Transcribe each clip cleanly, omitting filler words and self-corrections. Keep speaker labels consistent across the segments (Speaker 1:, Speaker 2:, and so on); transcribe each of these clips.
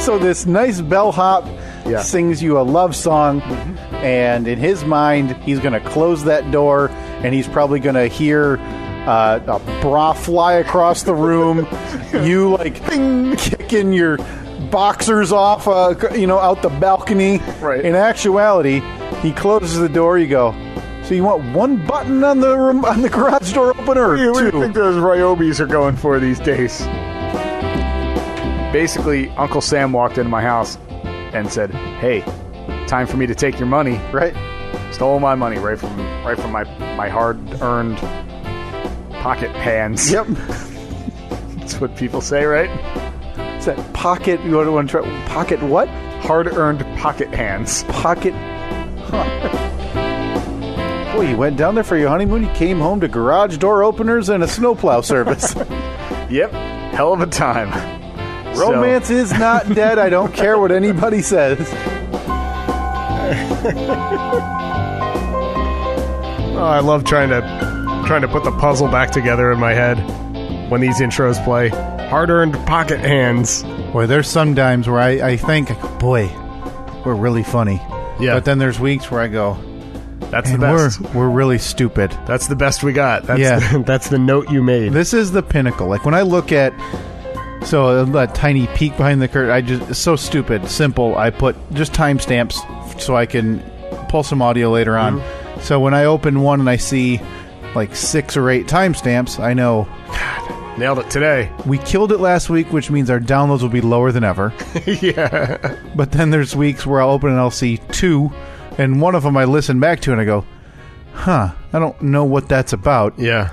Speaker 1: So this nice bellhop sings you a love song, and in his mind, he's going to close that door, and he's probably going to hear a bra fly across the room, you like kicking your boxers off, out the balcony.
Speaker 2: Right.
Speaker 1: In actuality, he closes the door. You go, so you want one button on the garage door opener, or
Speaker 2: What do you
Speaker 1: two?
Speaker 2: think those Ryobis are going for these days? Basically, Uncle Sam walked into my house and said, "Hey, time for me to take your money."
Speaker 1: Right.
Speaker 2: Stole my money right from my hard-earned pocket hands.
Speaker 1: Yep.
Speaker 2: That's what people say, right?
Speaker 1: It's that pocket. You want to try pocket what?
Speaker 2: Hard-earned pocket hands.
Speaker 1: Pocket. Boy, you went down there for your honeymoon. You came home to garage door openers and a snowplow service.
Speaker 2: Yep. Hell of a time.
Speaker 1: Romance is not dead. I don't care what anybody says.
Speaker 3: Oh, I love trying to put the puzzle back together in my head when these intros play. Hard-earned pocket hands.
Speaker 1: Boy, there's some times where I think, boy, we're really funny.
Speaker 3: Yeah.
Speaker 1: But then there's weeks where I go,
Speaker 3: That's the
Speaker 1: man,
Speaker 3: best.
Speaker 1: we're really stupid.
Speaker 3: That's the best we got. That's
Speaker 1: Yeah.
Speaker 3: that's the note you made.
Speaker 1: This is the pinnacle. Like when I look at that tiny peek behind the curtain, it's so stupid, simple. I put just timestamps so I can pull some audio later on.
Speaker 3: Mm-hmm.
Speaker 1: So when I open one and I see like 6 or 8 timestamps, I know, God,
Speaker 3: Nailed it today.
Speaker 1: we killed it last week, which means our downloads will be lower than ever.
Speaker 3: Yeah.
Speaker 1: But then there's weeks where I'll open and I'll see 2, and one of them I listen back to and I go, I don't know what that's about.
Speaker 3: Yeah.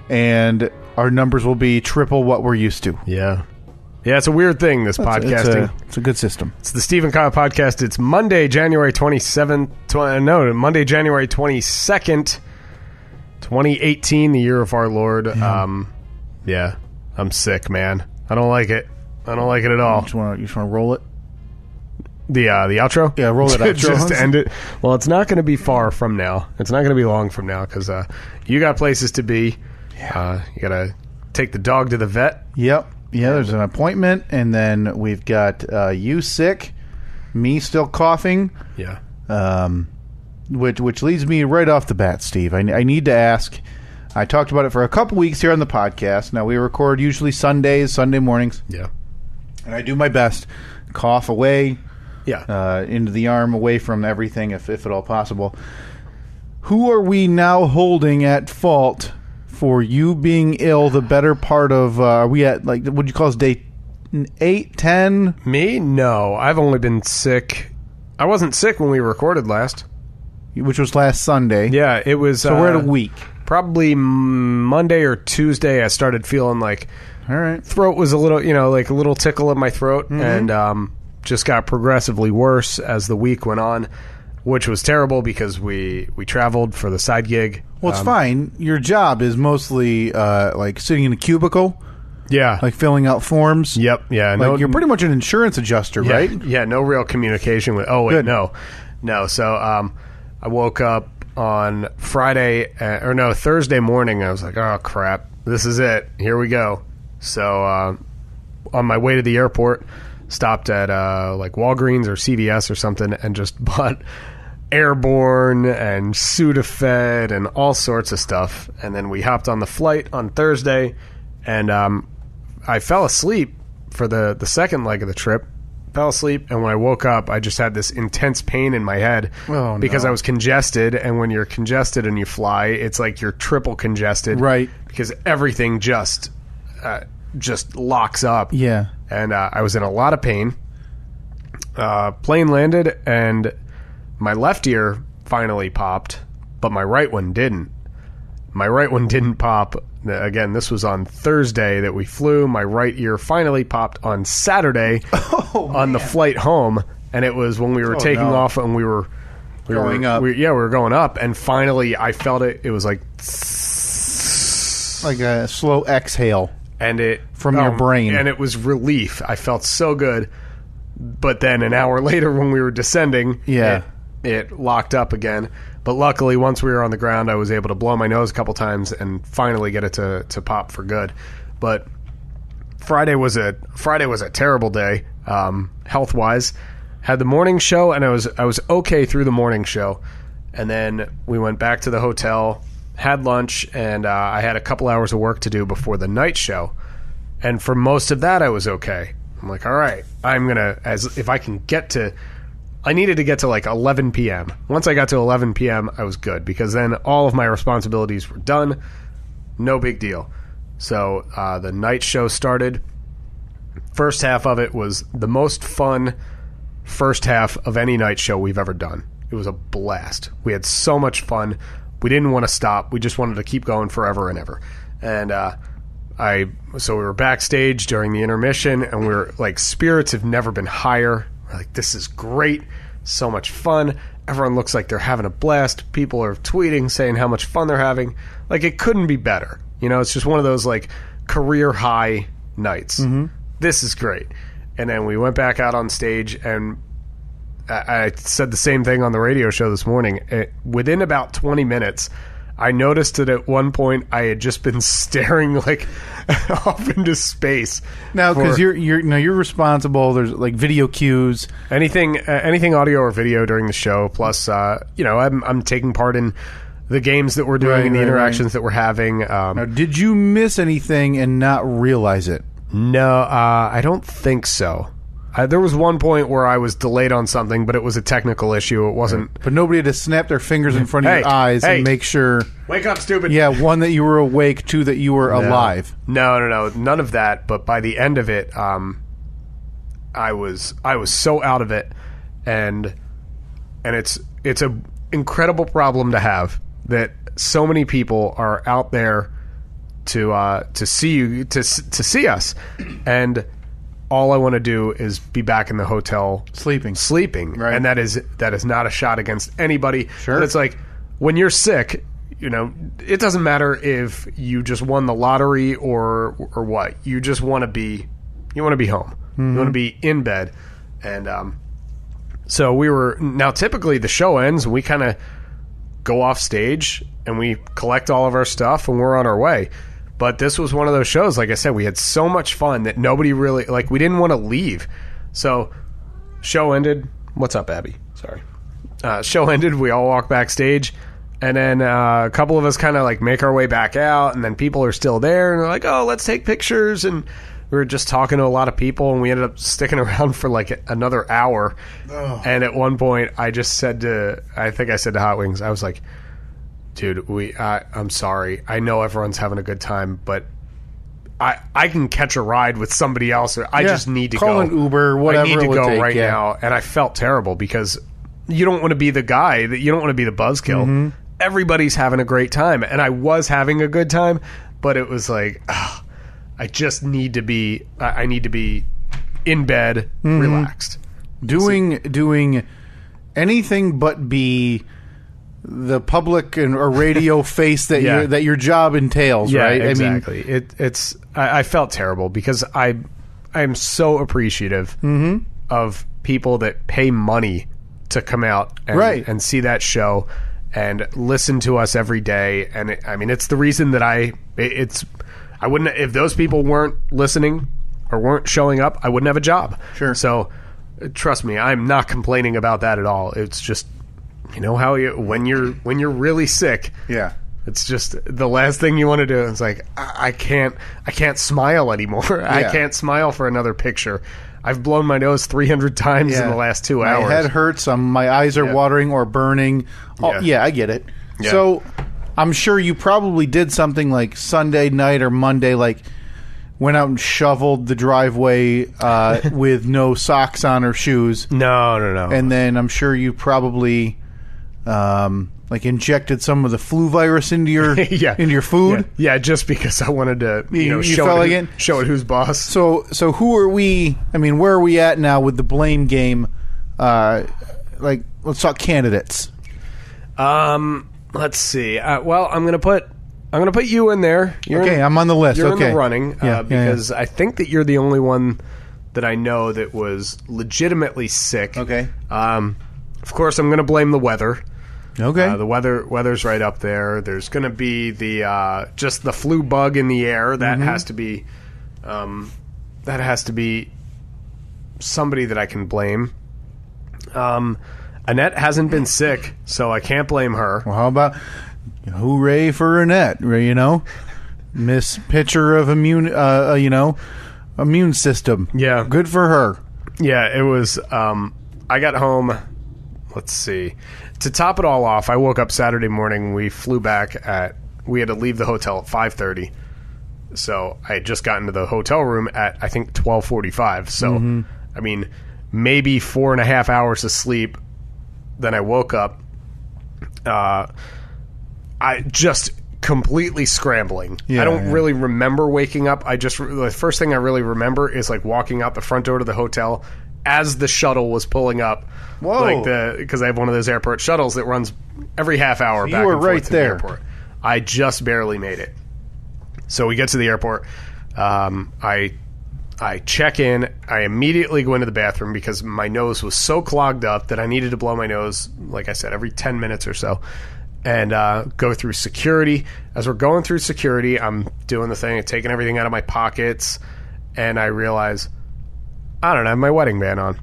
Speaker 1: And our numbers will be triple what we're used to.
Speaker 3: Yeah. Yeah, it's a weird thing, this podcasting.
Speaker 1: It's a good system.
Speaker 3: It's the Steve and Kyle podcast. It's Monday, January 22nd, 2018, the year of our Lord. Yeah, I'm sick, man. I don't like it. I don't like it at all.
Speaker 1: You just want to roll it?
Speaker 3: The outro?
Speaker 1: Yeah, roll it outro.
Speaker 3: Just to end it. Well, it's not going to be far from now. It's not going to be long from now because you got places to be. Yeah. You got to take the dog to the vet.
Speaker 1: Yep. Yeah, there's an appointment, and then we've got you sick, me still coughing.
Speaker 3: Yeah.
Speaker 1: Which leads me right off the bat, Steve. I need to ask. I talked about it for a couple weeks here on the podcast. Now, we record usually Sunday mornings.
Speaker 3: Yeah.
Speaker 1: And I do my best. Cough away.
Speaker 3: Yeah.
Speaker 1: Into the arm, away from everything, if at all possible. Who are we now holding at fault for you being ill the better part of, are we at, like, what do you call this, day 8, 10?
Speaker 3: Me? No. I've only been sick. I wasn't sick when we recorded last.
Speaker 1: Which was last Sunday.
Speaker 3: Yeah, it was...
Speaker 1: So we're at a week.
Speaker 3: Probably Monday or Tuesday, I started feeling like...
Speaker 1: All right.
Speaker 3: Throat was a little, like a little tickle in my throat, and just got progressively worse as the week went on, which was terrible because we traveled for the side gig.
Speaker 1: Well, it's fine. Your job is mostly like sitting in a cubicle,
Speaker 3: Yeah.
Speaker 1: like filling out forms.
Speaker 3: Yep. Yeah.
Speaker 1: Like you're pretty much an insurance adjuster,
Speaker 3: yeah,
Speaker 1: right?
Speaker 3: Yeah. No real communication with. Oh wait,
Speaker 1: Good.
Speaker 3: no. So I woke up on Thursday morning. I was like, oh crap, this is it. Here we go. So on my way to the airport, stopped at like Walgreens or CVS or something, and just bought Airborne and Sudafed and all sorts of stuff. And then we hopped on the flight on Thursday, and I fell asleep for the second leg of the trip. Fell asleep, and when I woke up, I just had this intense pain in my head because I was congested. And when you're congested and you fly, it's like you're triple congested,
Speaker 1: Right.
Speaker 3: Because everything just locks up.
Speaker 1: Yeah.
Speaker 3: And I was in a lot of pain. Plane landed, and my left ear finally popped, but my right one didn't. My right one didn't pop. Again, this was on Thursday that we flew. My right ear finally popped on Saturday on the flight home, and it was when we were taking off and we were
Speaker 1: Going up.
Speaker 3: We were going up, and finally I felt it. It was like
Speaker 1: a slow exhale.
Speaker 3: And it
Speaker 1: from your brain,
Speaker 3: and it was relief. I felt so good, but then an hour later, when we were descending, it locked up again. But luckily, once we were on the ground, I was able to blow my nose a couple times and finally get it to pop for good. But Friday was a terrible day, health wise. Had the morning show, and I was okay through the morning show, and then we went back to the hotel, had lunch, and I had a couple hours of work to do before the night show. And for most of that, I was okay. I'm like, all right, I needed to get to like 11 p.m. Once I got to 11 p.m., I was good, because then all of my responsibilities were done. No big deal. So the night show started. First half of it was the most fun first half of any night show we've ever done. It was a blast. We had so much fun. We didn't want to stop. We just wanted to keep going forever and ever. And so we were backstage during the intermission, and we were like, spirits have never been higher. We're like, this is great. So much fun. Everyone looks like they're having a blast. People are tweeting saying how much fun they're having. Like, it couldn't be better. You know, it's just one of those like career high nights. Mm-hmm. This is great. And then we went back out on stage, and I said the same thing on the radio show this morning. Within about 20 minutes, I noticed that at one point I had just been staring like off into space.
Speaker 1: Now, because you're responsible. There's like video cues,
Speaker 3: anything audio or video during the show. Plus, I'm taking part in the games that we're doing and the interactions that we're having.
Speaker 1: Now, did you miss anything and not realize it?
Speaker 3: No, I don't think so. There was one point where I was delayed on something, but it was a technical issue. It wasn't.
Speaker 1: But nobody had to snap their fingers in front of your eyes and make sure.
Speaker 3: Wake up, stupid.
Speaker 1: Yeah, one, that you were awake, two, that you were alive.
Speaker 3: No, none of that. But by the end of it, I was so out of it, and it's a incredible problem to have, that so many people are out there to see you, to see us, and all I want to do is be back in the hotel
Speaker 1: sleeping,
Speaker 3: right? And that is not a shot against anybody.
Speaker 1: Sure,
Speaker 3: but it's like when you're sick, it doesn't matter if you just won the lottery or what. You just want to be home. Mm-hmm. You want to be in bed, and so we were. Now, typically the show ends, and we kind of go off stage and we collect all of our stuff, and we're on our way. But this was one of those shows, like I said, we had so much fun that nobody really, like, we didn't want to leave. So, show ended. What's up, Abby? Sorry. Show ended. We all walk backstage. And then a couple of us kind of, like, make our way back out. And then people are still there. And they're like, oh, let's take pictures. And we were just talking to a lot of people. And we ended up sticking around for, like, another hour. Oh. And at one point, I said to Hot Wings, I was like, dude, I'm sorry. I know everyone's having a good time, but I can catch a ride with somebody else. Or I just need to
Speaker 1: call an Uber, whatever.
Speaker 3: I need to go right now. And I felt terrible, because you don't want to be the guy, that you don't want to be the buzzkill. Mm-hmm. Everybody's having a great time, and I was having a good time, but it was like, I just need to be. I need to be in bed, relaxed,
Speaker 1: doing anything but be the public or radio face that that your job entails, right?
Speaker 3: Exactly. I mean, I felt terrible, because I am so appreciative of people that pay money to come out and see that show and listen to us every day. And it's the reason that I wouldn't, if those people weren't listening or weren't showing up, I wouldn't have a job.
Speaker 1: Sure.
Speaker 3: So trust me, I'm not complaining about that at all. It's just, how when you're really sick, it's just the last thing you want to do. It's like, I can't smile anymore. I can't smile for another picture. I've blown my nose 300 times in the last 2 hours.
Speaker 1: My head hurts. My eyes are watering or burning. I get it. Yeah. So I'm sure you probably did something like Sunday night or Monday, like went out and shoveled the driveway with no socks on or shoes.
Speaker 3: No.
Speaker 1: And then I'm sure you probably like injected some of the flu virus into your into your food.
Speaker 3: Yeah, just because I wanted to show it who's boss.
Speaker 1: So who are we? I mean, where are we at now with the blame game? Like, let's talk candidates.
Speaker 3: Let's see. Well, I'm gonna put you in there.
Speaker 1: I'm on the list.
Speaker 3: You're in the running because I think that you're the only one that I know that was legitimately sick.
Speaker 1: Okay.
Speaker 3: Of course, I'm going to blame the weather.
Speaker 1: Okay.
Speaker 3: The weather's right up there. There's going to be the just the flu bug in the air that has to be that has to be somebody that I can blame. Annette hasn't been sick, so I can't blame her.
Speaker 1: Well, how about hooray for Annette? You know, Miss Pitcher of immune system.
Speaker 3: Yeah,
Speaker 1: good for her.
Speaker 3: Yeah, it was. I got home. Let's see. To top it all off, I woke up Saturday morning. We flew back we had to leave the hotel at 5:30. So I had just gotten to the hotel room at, I think, 12:45. So, I mean, maybe 4.5 hours of sleep. Then I woke up. I just completely scrambling. I don't really remember waking up. The first thing I really remember is like walking out the front door to the hotel as the shuttle was pulling up.
Speaker 1: Whoa!
Speaker 3: Because I have one of those airport shuttles that runs every half hour back
Speaker 1: and
Speaker 3: forth
Speaker 1: right
Speaker 3: to
Speaker 1: there.
Speaker 3: The airport. I just barely made it. So we get to the airport. I check in. I immediately go into the bathroom because my nose was so clogged up that I needed to blow my nose, like I said, every 10 minutes or so. And go through security. As we're going through security, I'm doing the thing, taking everything out of my pockets, and I realize I don't have my wedding band on.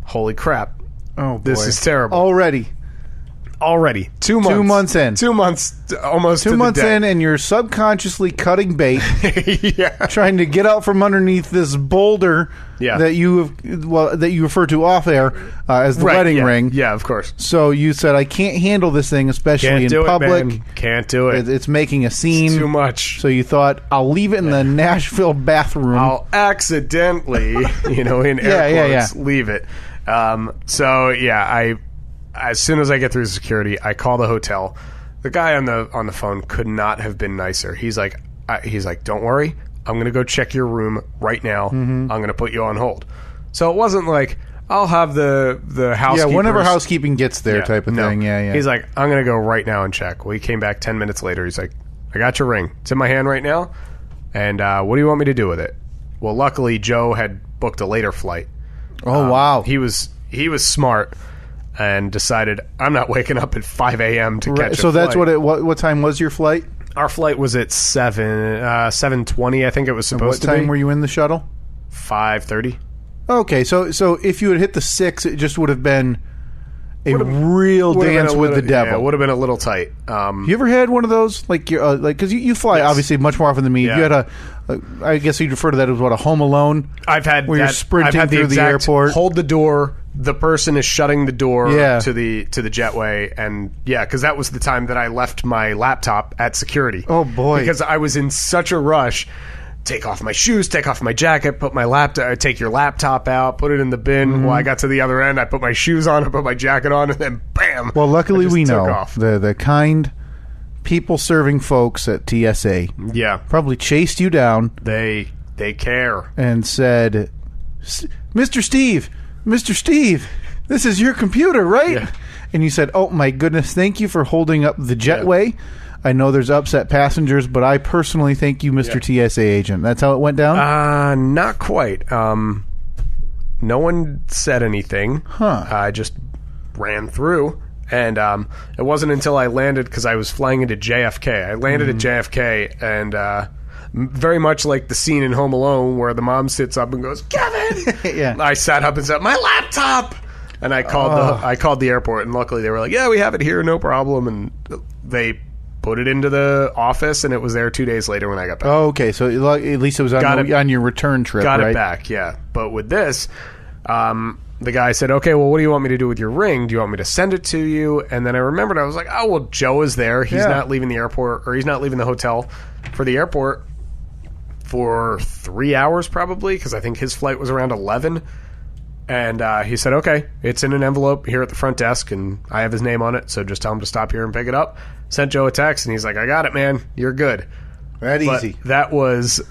Speaker 3: Holy crap.
Speaker 1: Oh, boy.
Speaker 3: This is terrible. Already. 2 months.
Speaker 1: 2 months in.
Speaker 3: 2 months, almost
Speaker 1: 2
Speaker 3: to
Speaker 1: months
Speaker 3: the day.
Speaker 1: in, and you're subconsciously cutting bait,
Speaker 3: Yeah.
Speaker 1: trying to get out from underneath this boulder that you refer to off air as the wedding ring.
Speaker 3: Yeah, of course.
Speaker 1: So you said, I can't handle this thing, especially in public.
Speaker 3: Man. Can't do it.
Speaker 1: It's making a scene.
Speaker 3: It's too much.
Speaker 1: So you thought, I'll leave it in the Nashville bathroom.
Speaker 3: I'll accidentally, in air quotes, leave it. As soon as I get through security, I call the hotel. The guy on the phone could not have been nicer. He's like, don't worry, I'm going to go check your room right now. I'm going to put you on hold. So it wasn't like, I'll have the housekeeper.
Speaker 1: Yeah, whenever housekeeping gets there type of thing. Yeah.
Speaker 3: He's like, I'm going to go right now and check. Well, he came back 10 minutes later. He's like, I got your ring. It's in my hand right now. And what do you want me to do with it? Well, luckily, Joe had booked a later flight.
Speaker 1: Oh, wow.
Speaker 3: He was smart and decided, I'm not waking up at 5 a.m. to catch a
Speaker 1: So that's
Speaker 3: flight.
Speaker 1: what time was your flight?
Speaker 3: Our flight was at 7:20, I think it was supposed to be.
Speaker 1: What time were you in the shuttle?
Speaker 3: 5:30.
Speaker 1: Okay, so if you had hit the 6, it just would have been a real dance with the devil.
Speaker 3: Yeah, it would have been a little tight.
Speaker 1: You ever had one of those? Because you fly obviously much more often than me.
Speaker 3: Yeah.
Speaker 1: You had I guess you'd refer to that as a Home Alone?
Speaker 3: I've had
Speaker 1: where
Speaker 3: that,
Speaker 1: you're sprinting
Speaker 3: I've had
Speaker 1: through the airport.
Speaker 3: Hold the door. The person is shutting the door to the jetway, and because that was the time that I left my laptop at security.
Speaker 1: Oh boy!
Speaker 3: Because I was in such a rush. Take off my shoes, take off my jacket, put my laptop, take your laptop out, put it in the bin. Well, I got to the other end, I put my shoes on, I put my jacket on, and then bam.
Speaker 1: Well, luckily we know
Speaker 3: off.
Speaker 1: the kind people serving folks at TSA.
Speaker 3: Yeah,
Speaker 1: probably chased you down.
Speaker 3: They care
Speaker 1: and said, Mr. Steve, this is your computer, right?
Speaker 3: Yeah.
Speaker 1: And you said, oh my goodness, thank you for holding up the jetway. I know there's upset passengers, but I personally thank you, Mr. TSA agent. That's how it went down?
Speaker 3: Not quite. No one said anything. I just ran through. And it wasn't until I landed, because I was flying into JFK. I landed at JFK, and very much like the scene in Home Alone where the mom sits up and goes, Kevin! I sat up and said, my laptop! And I called the airport, and luckily they were like, yeah, we have it here, no problem. And they put it into the office, and it was there 2 days later when I got back.
Speaker 1: Oh, okay. So at least it was on your return trip,
Speaker 3: Got
Speaker 1: right?
Speaker 3: it back, yeah. But with this, the guy said, okay, well, what do you want me to do with your ring? Do you want me to send it to you? And then I remembered, I was like, oh, well, Joe is there. He's not leaving the airport, or he's not leaving the hotel for the airport for 3 hours probably, because I think his flight was around 11. And he said, okay, it's in an envelope here at the front desk, and I have his name on it, so just tell him to stop here and pick it up. Sent Joe a text, and he's like, I got it, man. You're good.
Speaker 1: Easy.
Speaker 3: That was,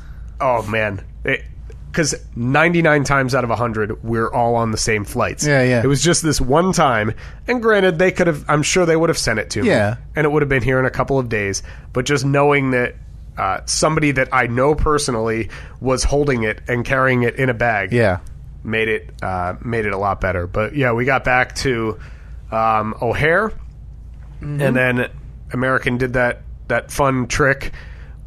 Speaker 3: oh, man. Because 99 times out of 100, we're all on the same flights.
Speaker 1: Yeah.
Speaker 3: It was just this one time, and granted, they could have, I'm sure they would have sent it to me.
Speaker 1: Yeah.
Speaker 3: And it would have been here in a couple of days. But just knowing that somebody that I know personally was holding it and carrying it in a bag.
Speaker 1: Yeah.
Speaker 3: Made it a lot better. But yeah, we got back to O'Hare, and then American did that fun trick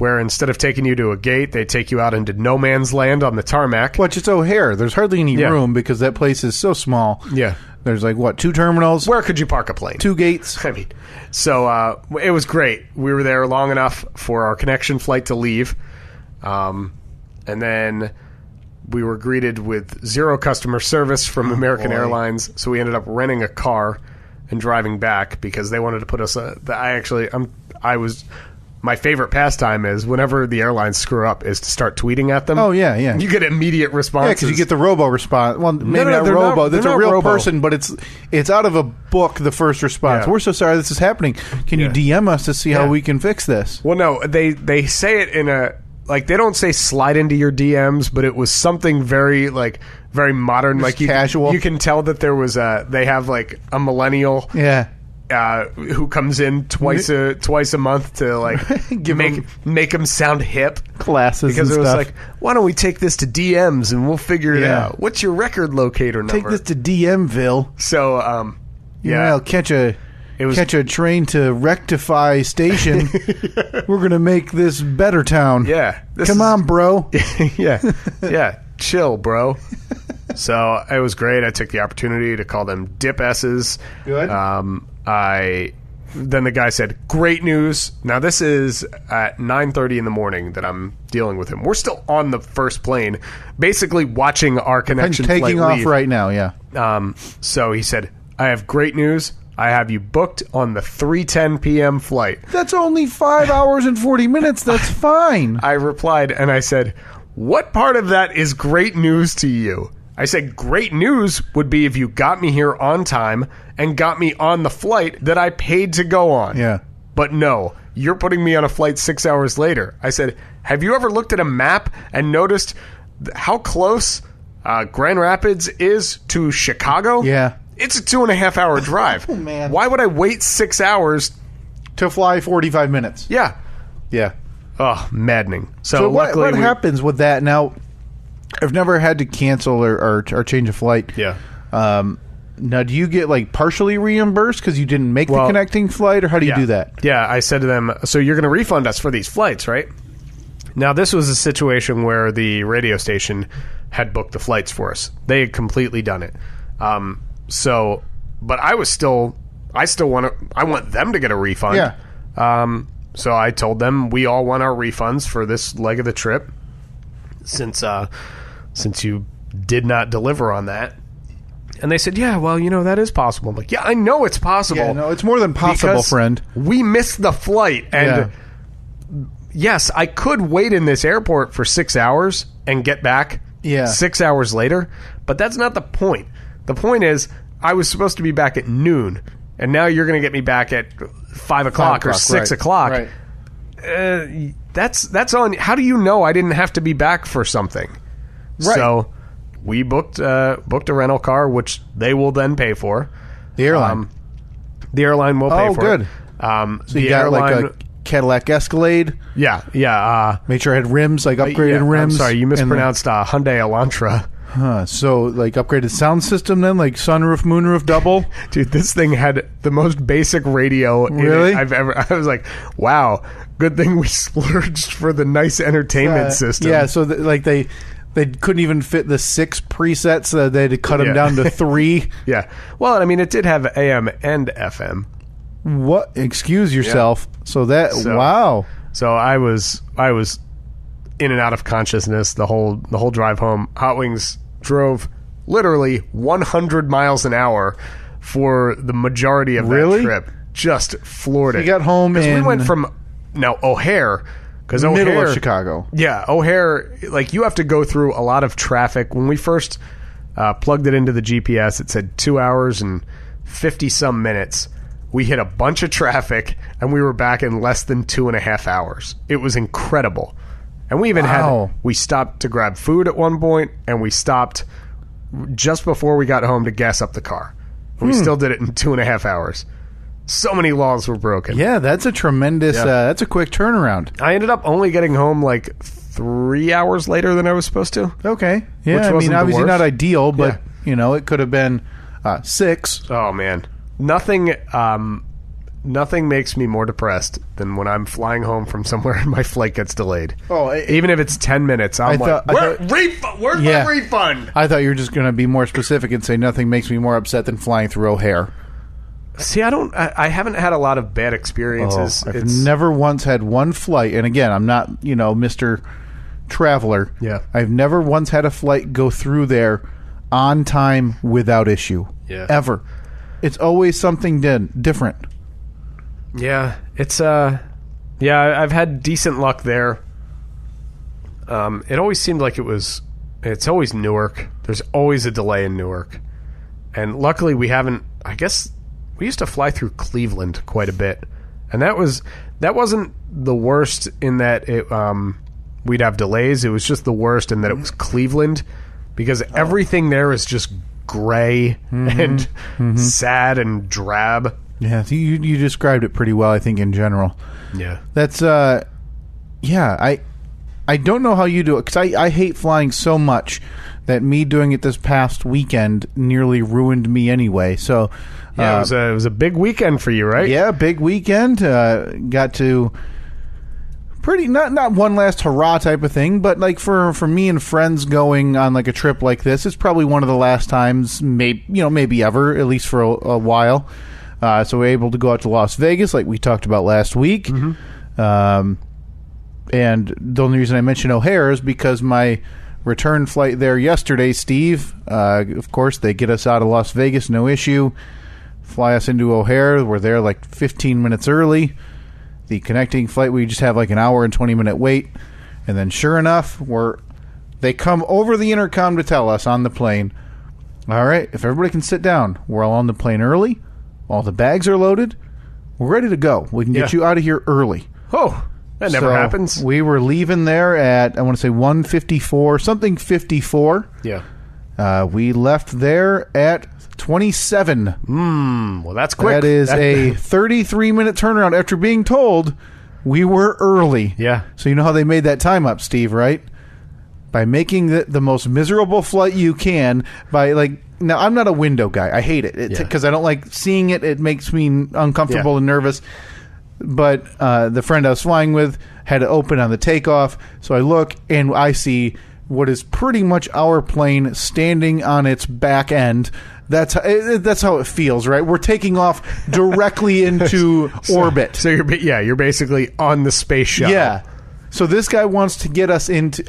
Speaker 3: where instead of taking you to a gate, they take you out into no man's land on the tarmac.
Speaker 1: Which it's O'Hare. There's hardly any
Speaker 3: Yeah.
Speaker 1: room because that place is so small.
Speaker 3: Yeah.
Speaker 1: There's like, 2 terminals?
Speaker 3: Where could you park a plane?
Speaker 1: 2 gates?
Speaker 3: I mean, so it was great. We were there long enough for our connection flight to leave. And then we were greeted with 0 customer service from American Airlines. So we ended up renting a car and driving back because they wanted to put us. My favorite pastime is whenever the airlines screw up is to start tweeting at them.
Speaker 1: Oh, yeah.
Speaker 3: You get immediate responses.
Speaker 1: Yeah, because you get the robo response. Well, maybe not
Speaker 3: they're
Speaker 1: robo.
Speaker 3: not-
Speaker 1: That's
Speaker 3: they're
Speaker 1: a
Speaker 3: not
Speaker 1: real
Speaker 3: robo.
Speaker 1: person, but it's out of a book, the first response.
Speaker 3: Yeah.
Speaker 1: We're so sorry this is happening. Can you DM us to see how we can fix this?
Speaker 3: Well, no, they say it in a... Like, they don't say slide into your DMs, but it was something very modern.
Speaker 1: Just
Speaker 3: like
Speaker 1: casual.
Speaker 3: You can tell that there was they have like a millennial
Speaker 1: Yeah.
Speaker 3: who comes in twice a month to like make them sound hip.
Speaker 1: Classes
Speaker 3: Because
Speaker 1: and
Speaker 3: it was
Speaker 1: stuff.
Speaker 3: like, why don't we take this to DMs and we'll figure it
Speaker 1: Yeah.
Speaker 3: out? What's your record locator number?
Speaker 1: Take this to DMville.
Speaker 3: So,
Speaker 1: Yeah, I'll catch a train to Rectify Station. We're going to make this better town.
Speaker 3: Yeah.
Speaker 1: Come on, bro.
Speaker 3: Yeah. Chill, bro. So it was great. I took the opportunity to call them Dip S's.
Speaker 1: Good.
Speaker 3: Then the guy said, great news. Now this is at 9:30 in the morning that I'm dealing with him. We're still on the first plane, basically watching our connection
Speaker 1: I'm
Speaker 3: flight
Speaker 1: taking off
Speaker 3: leave.
Speaker 1: right now, yeah.
Speaker 3: So he said, I have great news. I have you booked on the 3:10 p.m. flight.
Speaker 1: That's only 5 hours and 40 minutes. That's fine.
Speaker 3: I replied and I said, what part of that is great news to you? I said, great news would be if you got me here on time and got me on the flight that I paid to go on.
Speaker 1: Yeah.
Speaker 3: But no, you're putting me on a flight 6 hours later. I said, have you ever looked at a map and noticed how close Grand Rapids is to Chicago?
Speaker 1: Yeah.
Speaker 3: It's a 2.5 hour drive.
Speaker 1: Oh, man.
Speaker 3: Why would I wait 6 hours?
Speaker 1: To fly 45 minutes.
Speaker 3: Yeah.
Speaker 1: Yeah.
Speaker 3: Oh, maddening.
Speaker 1: So
Speaker 3: luckily
Speaker 1: what happens with that? Now, I've never had to cancel or change a flight.
Speaker 3: Yeah.
Speaker 1: Now, do you get like partially reimbursed because you didn't make the connecting flight, or how do you do that?
Speaker 3: Yeah, I said to them, so you're going to refund us for these flights, right? Now, this was a situation where the radio station had booked the flights for us. They had completely done it. But I want them to get a refund.
Speaker 1: Yeah.
Speaker 3: So I told them we all want our refunds for this leg of the trip since you did not deliver on that. And they said, yeah, well, that is possible. I'm like, yeah, I know it's possible.
Speaker 1: Yeah, no, it's more than possible,
Speaker 3: because
Speaker 1: friend.
Speaker 3: We missed the flight. And yes, I could wait in this airport for 6 hours and get back 6 hours later, but that's not the point. The point is I was supposed to be back at noon, and now you're going to get me back at 5 o'clock or 6 o'clock.
Speaker 1: Right.
Speaker 3: That's on. How do you know I didn't have to be back for something?
Speaker 1: Right.
Speaker 3: So we booked a rental car, which they will then pay for.
Speaker 1: The airline.
Speaker 3: The airline will pay for
Speaker 1: good.
Speaker 3: it.
Speaker 1: So you got like a Cadillac Escalade.
Speaker 3: Yeah.
Speaker 1: Made sure it had rims, like upgraded rims.
Speaker 3: I'm sorry, you mispronounced Hyundai Elantra.
Speaker 1: So like upgraded sound system then, like sunroof, moonroof, double.
Speaker 3: Dude, this thing had the most basic radio
Speaker 1: Really?
Speaker 3: I've ever. I was like, wow, good thing we splurged for the nice entertainment system.
Speaker 1: Yeah, so they couldn't even fit the 6 presets, so they had to cut them down to 3.
Speaker 3: Yeah. Well, I mean, it did have AM and FM.
Speaker 1: What? Excuse yourself. Yeah. Wow.
Speaker 3: So I was in and out of consciousness the whole drive home. Hot Wings drove literally 100 miles an hour for the majority of that trip. Just floored it.
Speaker 1: You got home
Speaker 3: we went from O'Hare, because
Speaker 1: middle of Chicago.
Speaker 3: Yeah, O'Hare, like you have to go through a lot of traffic. When we first plugged it into the GPS, it said 2 hours and 50 some minutes. We hit a bunch of traffic and we were back in less than 2.5 hours. It was incredible. And we even we stopped to grab food at one point, and we stopped just before we got home to gas up the car. We still did it in 2.5 hours. So many laws were broken.
Speaker 1: Yeah, that's a tremendous, that's a quick turnaround.
Speaker 3: I ended up only getting home like 3 hours later than I was supposed to.
Speaker 1: Okay. Yeah,
Speaker 3: Which
Speaker 1: I mean,
Speaker 3: wasn't the
Speaker 1: obviously
Speaker 3: worst.
Speaker 1: not ideal, but, it could have been 6.
Speaker 3: Oh, man. Nothing... nothing makes me more depressed than when I'm flying home from somewhere and my flight gets delayed. Even if it's 10 minutes, where's my refund?
Speaker 1: I thought you were just going to be more specific and say nothing makes me more upset than flying through O'Hare.
Speaker 3: See, I haven't had a lot of bad experiences.
Speaker 1: I've never once had one flight, and again, I'm not, Mr. Traveler.
Speaker 3: Yeah.
Speaker 1: I've never once had a flight go through there on time without issue.
Speaker 3: Yeah.
Speaker 1: Ever. It's always something different.
Speaker 3: Yeah, I've had decent luck there. It always seemed like it's always Newark. There's always a delay in Newark. And luckily we haven't, I guess we used to fly through Cleveland quite a bit. And that wasn't the worst in that we'd have delays. It was just the worst in that it was Cleveland, because everything there is just gray and sad and drab.
Speaker 1: Yeah, you described it pretty well, I think, in general.
Speaker 3: Yeah.
Speaker 1: That's, I don't know how you do it, because I hate flying so much that me doing it this past weekend nearly ruined me anyway. So,
Speaker 3: yeah, it was a big weekend for you, right?
Speaker 1: Yeah, big weekend. Got to not one last hurrah type of thing, but like for me and friends going on like a trip like this, it's probably one of the last times, maybe ever, at least for a while. So we're able to go out to Las Vegas, like we talked about last week. And the only reason I mention O'Hare is because my return flight there yesterday, Steve, of course, they get us out of Las Vegas, no issue. Fly us into O'Hare. We're there like 15 minutes early. The connecting flight, we just have like an hour and 20-minute wait. And then sure enough, they come over the intercom to tell us on the plane, all right, if everybody can sit down, we're all on the plane early. All the bags are loaded. We're ready to go. We can get you out of here early.
Speaker 3: Oh, that never happens.
Speaker 1: We were leaving there at, I want to say 1:54, something 54.
Speaker 3: Yeah.
Speaker 1: We left there at 27.
Speaker 3: Well, that's quick.
Speaker 1: That is a 33-minute turnaround after being told we were early.
Speaker 3: Yeah.
Speaker 1: So you know how they made that time up, Steve, right? By making the most miserable flight you can by like... Now, I'm not a window guy. I hate it because I don't like seeing it. It makes me uncomfortable and nervous. But the friend I was flying with had it open on the takeoff. So I look and I see what is pretty much our plane standing on its back end. That's how it feels, right? We're taking off directly into orbit.
Speaker 3: So you're basically on the space shuttle.
Speaker 1: Yeah. So this guy wants to get us into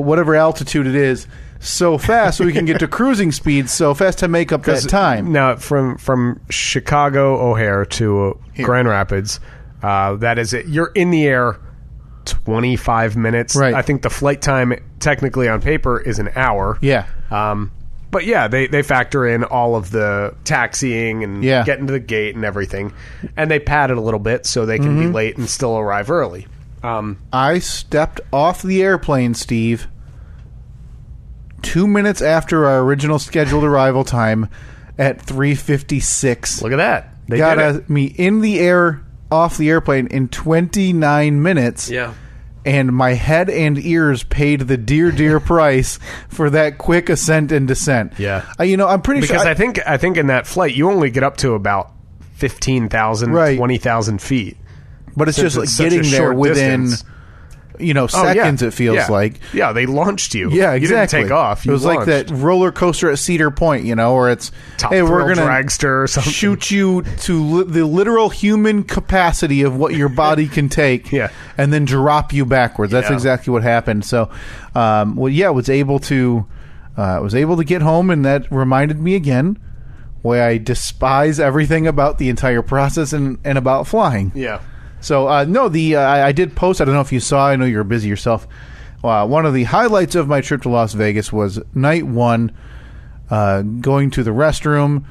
Speaker 1: whatever altitude it is so fast so we can get to cruising speed so fast to make up that time.
Speaker 3: Now, from Chicago O'Hare to Grand Rapids, that is it. You're in the air 25 minutes.
Speaker 1: Right.
Speaker 3: I think the flight time technically on paper is an hour.
Speaker 1: Yeah.
Speaker 3: But yeah, they factor in all of the taxiing and getting to the gate and everything. And they pad it a little bit so they can be late and still arrive early.
Speaker 1: I stepped off the airplane, Steve, 2 minutes after our original scheduled arrival time at 3:56.
Speaker 3: Look at that. They
Speaker 1: got me in the air, off the airplane in 29 minutes.
Speaker 3: Yeah.
Speaker 1: And my head and ears paid the dear price for that quick ascent and descent.
Speaker 3: Yeah.
Speaker 1: I'm pretty sure...
Speaker 3: Because I think in that flight, you only get up to about 15,000, 20,000 feet.
Speaker 1: But it's just like getting there within...
Speaker 3: distance.
Speaker 1: Seconds, it feels like.
Speaker 3: Yeah, they launched you.
Speaker 1: Yeah, exactly.
Speaker 3: You didn't take off.
Speaker 1: It was
Speaker 3: launched.
Speaker 1: like that roller coaster at Cedar Point, where it's,
Speaker 3: Top
Speaker 1: hey, we're
Speaker 3: going to
Speaker 1: dragster
Speaker 3: or something.
Speaker 1: Shoot you to the literal human capacity of what your body can take, and then drop you backwards. That's exactly what happened. So, was able to get home, and that reminded me again why I despise everything about the entire process and about flying.
Speaker 3: Yeah.
Speaker 1: So, I did post, I don't know if you saw, I know you were busy yourself. One of the highlights of my trip to Las Vegas was night one, going to the restroom,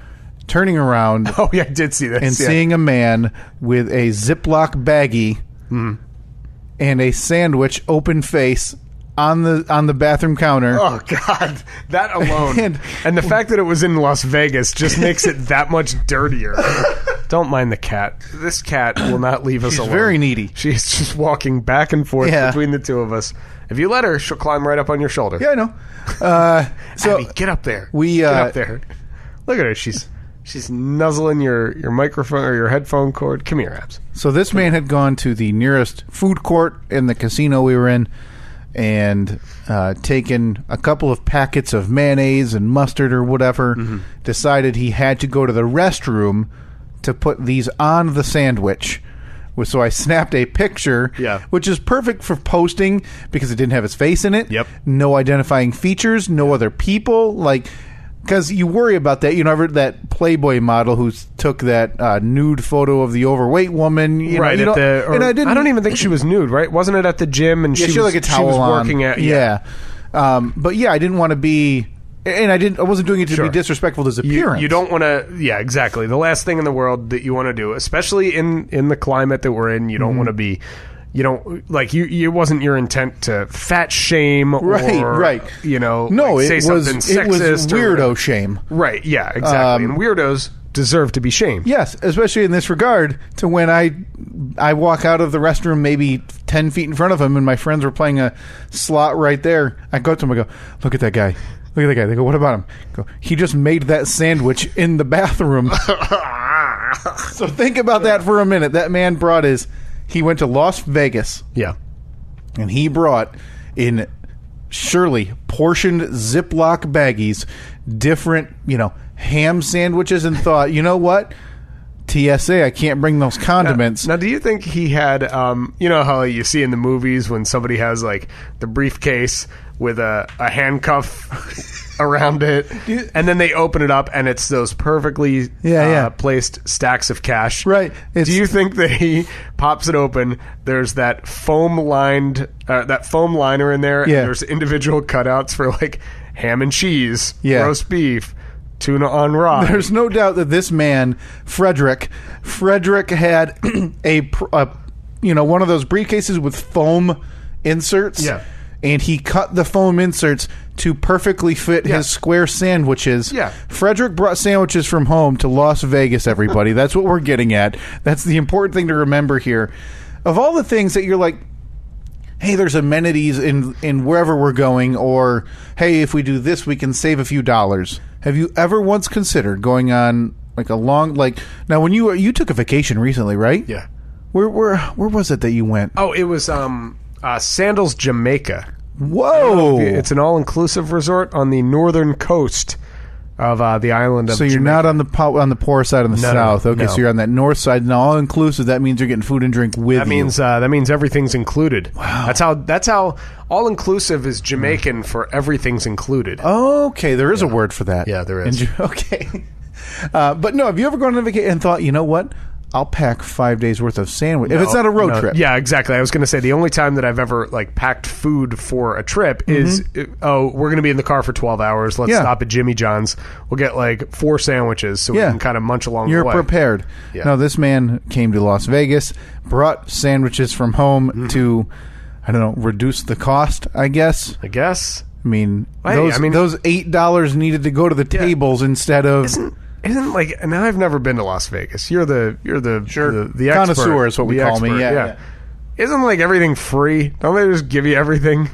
Speaker 1: turning around.
Speaker 3: Oh, yeah, I did see that.
Speaker 1: And seeing a man with a Ziploc baggie and a sandwich open face on the bathroom counter.
Speaker 3: Oh, God. That alone. and the fact that it was in Las Vegas just makes it that much dirtier. Don't mind the cat. This cat will not leave us alone.
Speaker 1: She's very needy.
Speaker 3: She's just walking back and forth between the two of us. If you let her, she'll climb right up on your shoulder.
Speaker 1: Yeah, I know.
Speaker 3: So Abby, get up there. Get up there. Look at her. She's She's nuzzling your microphone or your headphone cord. Come here, Abs.
Speaker 1: So this man had gone to the nearest food court in the casino we were in and taken a couple of packets of mayonnaise and mustard or whatever, decided he had to go to the restroom to put these on the sandwich. So I snapped a picture, which is perfect for posting because it didn't have his face in it.
Speaker 3: Yep.
Speaker 1: No identifying features, no other people. Like, because you worry about that. You know, that Playboy model who took that nude photo of the overweight woman.
Speaker 3: I don't even think she was nude, right? Wasn't it at the gym? And
Speaker 1: she had like a towel
Speaker 3: she was
Speaker 1: on.
Speaker 3: Working at
Speaker 1: but yeah, I didn't want to be. And I wasn't doing it to be disrespectful to his appearance.
Speaker 3: You don't want to... Yeah, exactly. The last thing in the world that you want to do, especially in the climate that we're in, you don't want to be... You don't... Like, it wasn't your intent to fat shame or...
Speaker 1: Right.
Speaker 3: You know,
Speaker 1: no,
Speaker 3: like, say
Speaker 1: it
Speaker 3: something sexist.
Speaker 1: It was weirdo shame.
Speaker 3: Right, yeah, exactly. And weirdos deserve to be shamed.
Speaker 1: Yes, especially in this regard to when I walk out of the restroom maybe 10 feet in front of him and my friends were playing a slot right there. I go up to him and go, look at that guy. Look at that guy. They go, what about him? I go, he just made that sandwich in the bathroom. So think about that for a minute. That man he went to Las Vegas.
Speaker 3: Yeah.
Speaker 1: And he brought in surely portioned Ziploc baggies, different, ham sandwiches, and thought, you know what? TSA, I can't bring those condiments.
Speaker 3: Now, do you think he had, you know how you see in the movies when somebody has like the briefcase with a handcuff around it, and then they open it up and it's those perfectly placed stacks of cash?
Speaker 1: Right.
Speaker 3: Do you think that he pops it open, there's that foam liner in there, and there's individual cutouts for like ham and cheese, roast beef, tuna on rye?
Speaker 1: There's no doubt that this man, Frederick had a one of those briefcases with foam inserts.
Speaker 3: Yeah.
Speaker 1: And he cut the foam inserts to perfectly fit his square sandwiches.
Speaker 3: Yeah.
Speaker 1: Frederick brought sandwiches from home to Las Vegas, everybody. That's what we're getting at. That's the important thing to remember here. Of all the things that you're like, hey, there's amenities in wherever we're going, or hey, if we do this, we can save a few dollars. Have you ever once considered going on like a long, now when you took a vacation recently, right?
Speaker 3: Yeah.
Speaker 1: Where was it that you went?
Speaker 3: Oh, it was Sandals, Jamaica.
Speaker 1: Whoa!
Speaker 3: It's an all-inclusive resort on the northern coast of the island of Jamaica.
Speaker 1: So you're not on the poor side of the south. Okay,
Speaker 3: no.
Speaker 1: So you're on that north side. Now, all-inclusive, that means you're getting food and drink with you.
Speaker 3: That means everything's included.
Speaker 1: Wow.
Speaker 3: That's how all-inclusive is Jamaican for everything's included.
Speaker 1: Okay, there is a word for that.
Speaker 3: Yeah, there is.
Speaker 1: Okay. But no, have you ever gone on vacation and thought, you know what? I'll pack 5 days worth of sandwich. If it's not a road trip.
Speaker 3: Yeah, exactly. I was going to say the only time that I've ever packed food for a trip is, we're going to be in the car for 12 hours. Let's stop at Jimmy John's. We'll get 4 sandwiches so we can kind of munch along the way.
Speaker 1: You're prepared.
Speaker 3: Yeah.
Speaker 1: No, this man came to Las Vegas, brought sandwiches from home to, I don't know, reduce the cost, I guess.
Speaker 3: I guess.
Speaker 1: I mean, those $8 needed to go to the tables instead of...
Speaker 3: Isn't now I've never been to Las Vegas. You're the expert.
Speaker 1: Connoisseur is what we call me. Yeah.
Speaker 3: Isn't everything free? Don't they just give you everything?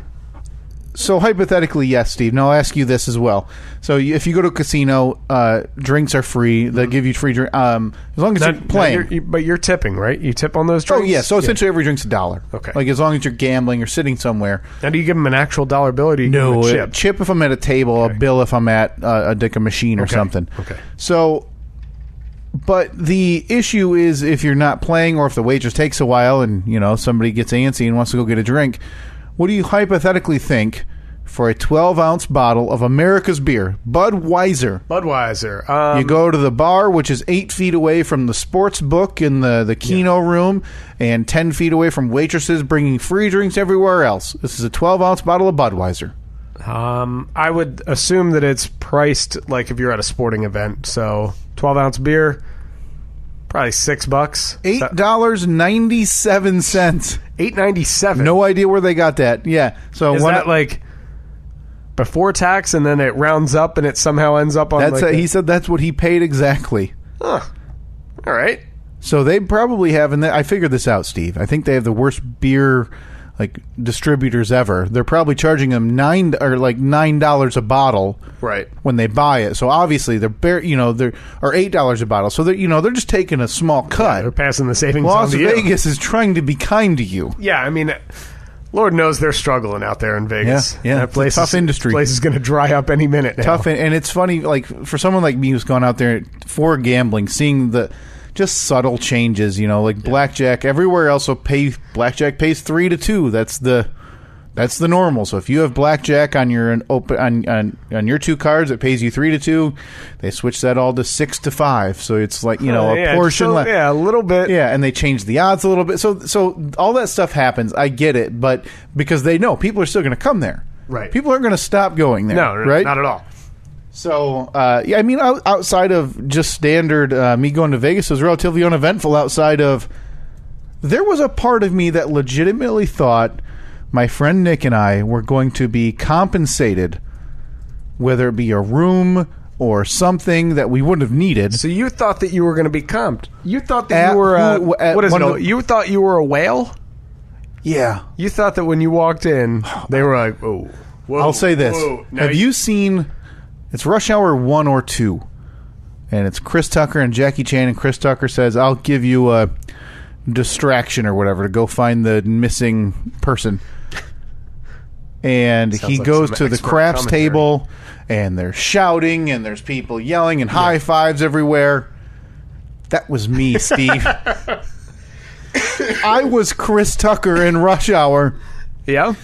Speaker 1: So hypothetically, yes, Steve. Now I'll ask you this as well. So if you go to a casino, drinks are free. They'll give you free drink as long as you're playing.
Speaker 3: But you're tipping, right? You tip on those drinks?
Speaker 1: Oh yeah. So essentially, every drink's $1.
Speaker 3: Okay.
Speaker 1: As long as you're gambling or sitting somewhere.
Speaker 3: Now, do you give them an actual dollar bill, or do you give them a chip?
Speaker 1: Chip if I'm at a table, a bill if I'm at a machine or something.
Speaker 3: Okay.
Speaker 1: So, but the issue is if you're not playing, or if the waitress takes a while, and somebody gets antsy and wants to go get a drink. What do you hypothetically think for a 12-ounce bottle of America's beer, Budweiser? You go to the bar, which is 8 feet away from the sports book in the Keno room, and 10 feet away from waitresses bringing free drinks everywhere else. This is a 12-ounce bottle of Budweiser.
Speaker 3: I would assume that it's priced like if you're at a sporting event. So 12-ounce beer, probably $6.
Speaker 1: $8.97.
Speaker 3: $8.97.
Speaker 1: No idea where they got that. Yeah. So
Speaker 3: is that before tax, and then it rounds up, and it somehow ends up on?
Speaker 1: He said that's what he paid exactly.
Speaker 3: Huh. All right.
Speaker 1: So they probably have, and I figured this out, Steve. I think they have the worst beer like distributors ever. They're probably charging them $9 a bottle,
Speaker 3: right,
Speaker 1: when they buy it. So obviously they're or $8 a bottle. So they're just taking a small cut.
Speaker 3: they're passing the savings
Speaker 1: Las
Speaker 3: on to you.
Speaker 1: Vegas is trying to be kind to you.
Speaker 3: Yeah, I mean, Lord knows they're struggling out there in Vegas.
Speaker 1: Yeah,
Speaker 3: That place
Speaker 1: tough industry.
Speaker 3: Place is going to dry up any minute now.
Speaker 1: Tough, and it's funny, like for someone like me who's gone out there for gambling, seeing the just subtle changes. Like blackjack everywhere else will pay. Blackjack pays 3 to 2. That's the normal. So if you have blackjack on your on your 2 cards, it pays you 3 to 2. They switch that all to 6 to 5. So it's like a portion.
Speaker 3: A little bit.
Speaker 1: Yeah, and they change the odds a little bit. So all that stuff happens. I get it, but because they know people are still going to come there.
Speaker 3: Right.
Speaker 1: People aren't going to stop going there.
Speaker 3: No,
Speaker 1: right?
Speaker 3: Not at all.
Speaker 1: So, I mean, outside of just standard me going to Vegas, it was relatively uneventful outside of... There was a part of me that legitimately thought my friend Nick and I were going to be compensated, whether it be a room or something that we wouldn't have needed.
Speaker 3: So you thought that you were going to be comped. You thought that you were... what is it? You thought you were a whale?
Speaker 1: Yeah.
Speaker 3: You thought that when you walked in, they were like, whoa.
Speaker 1: I'll say this. Have you seen... It's Rush Hour 1 or 2, and it's Chris Tucker and Jackie Chan, and Chris Tucker says, I'll give you a distraction or whatever to go find the missing person. And he goes to the craps table, and they're shouting, and there's people yelling, and high fives everywhere. That was me, Steve. I was Chris Tucker in Rush Hour.
Speaker 3: Yeah?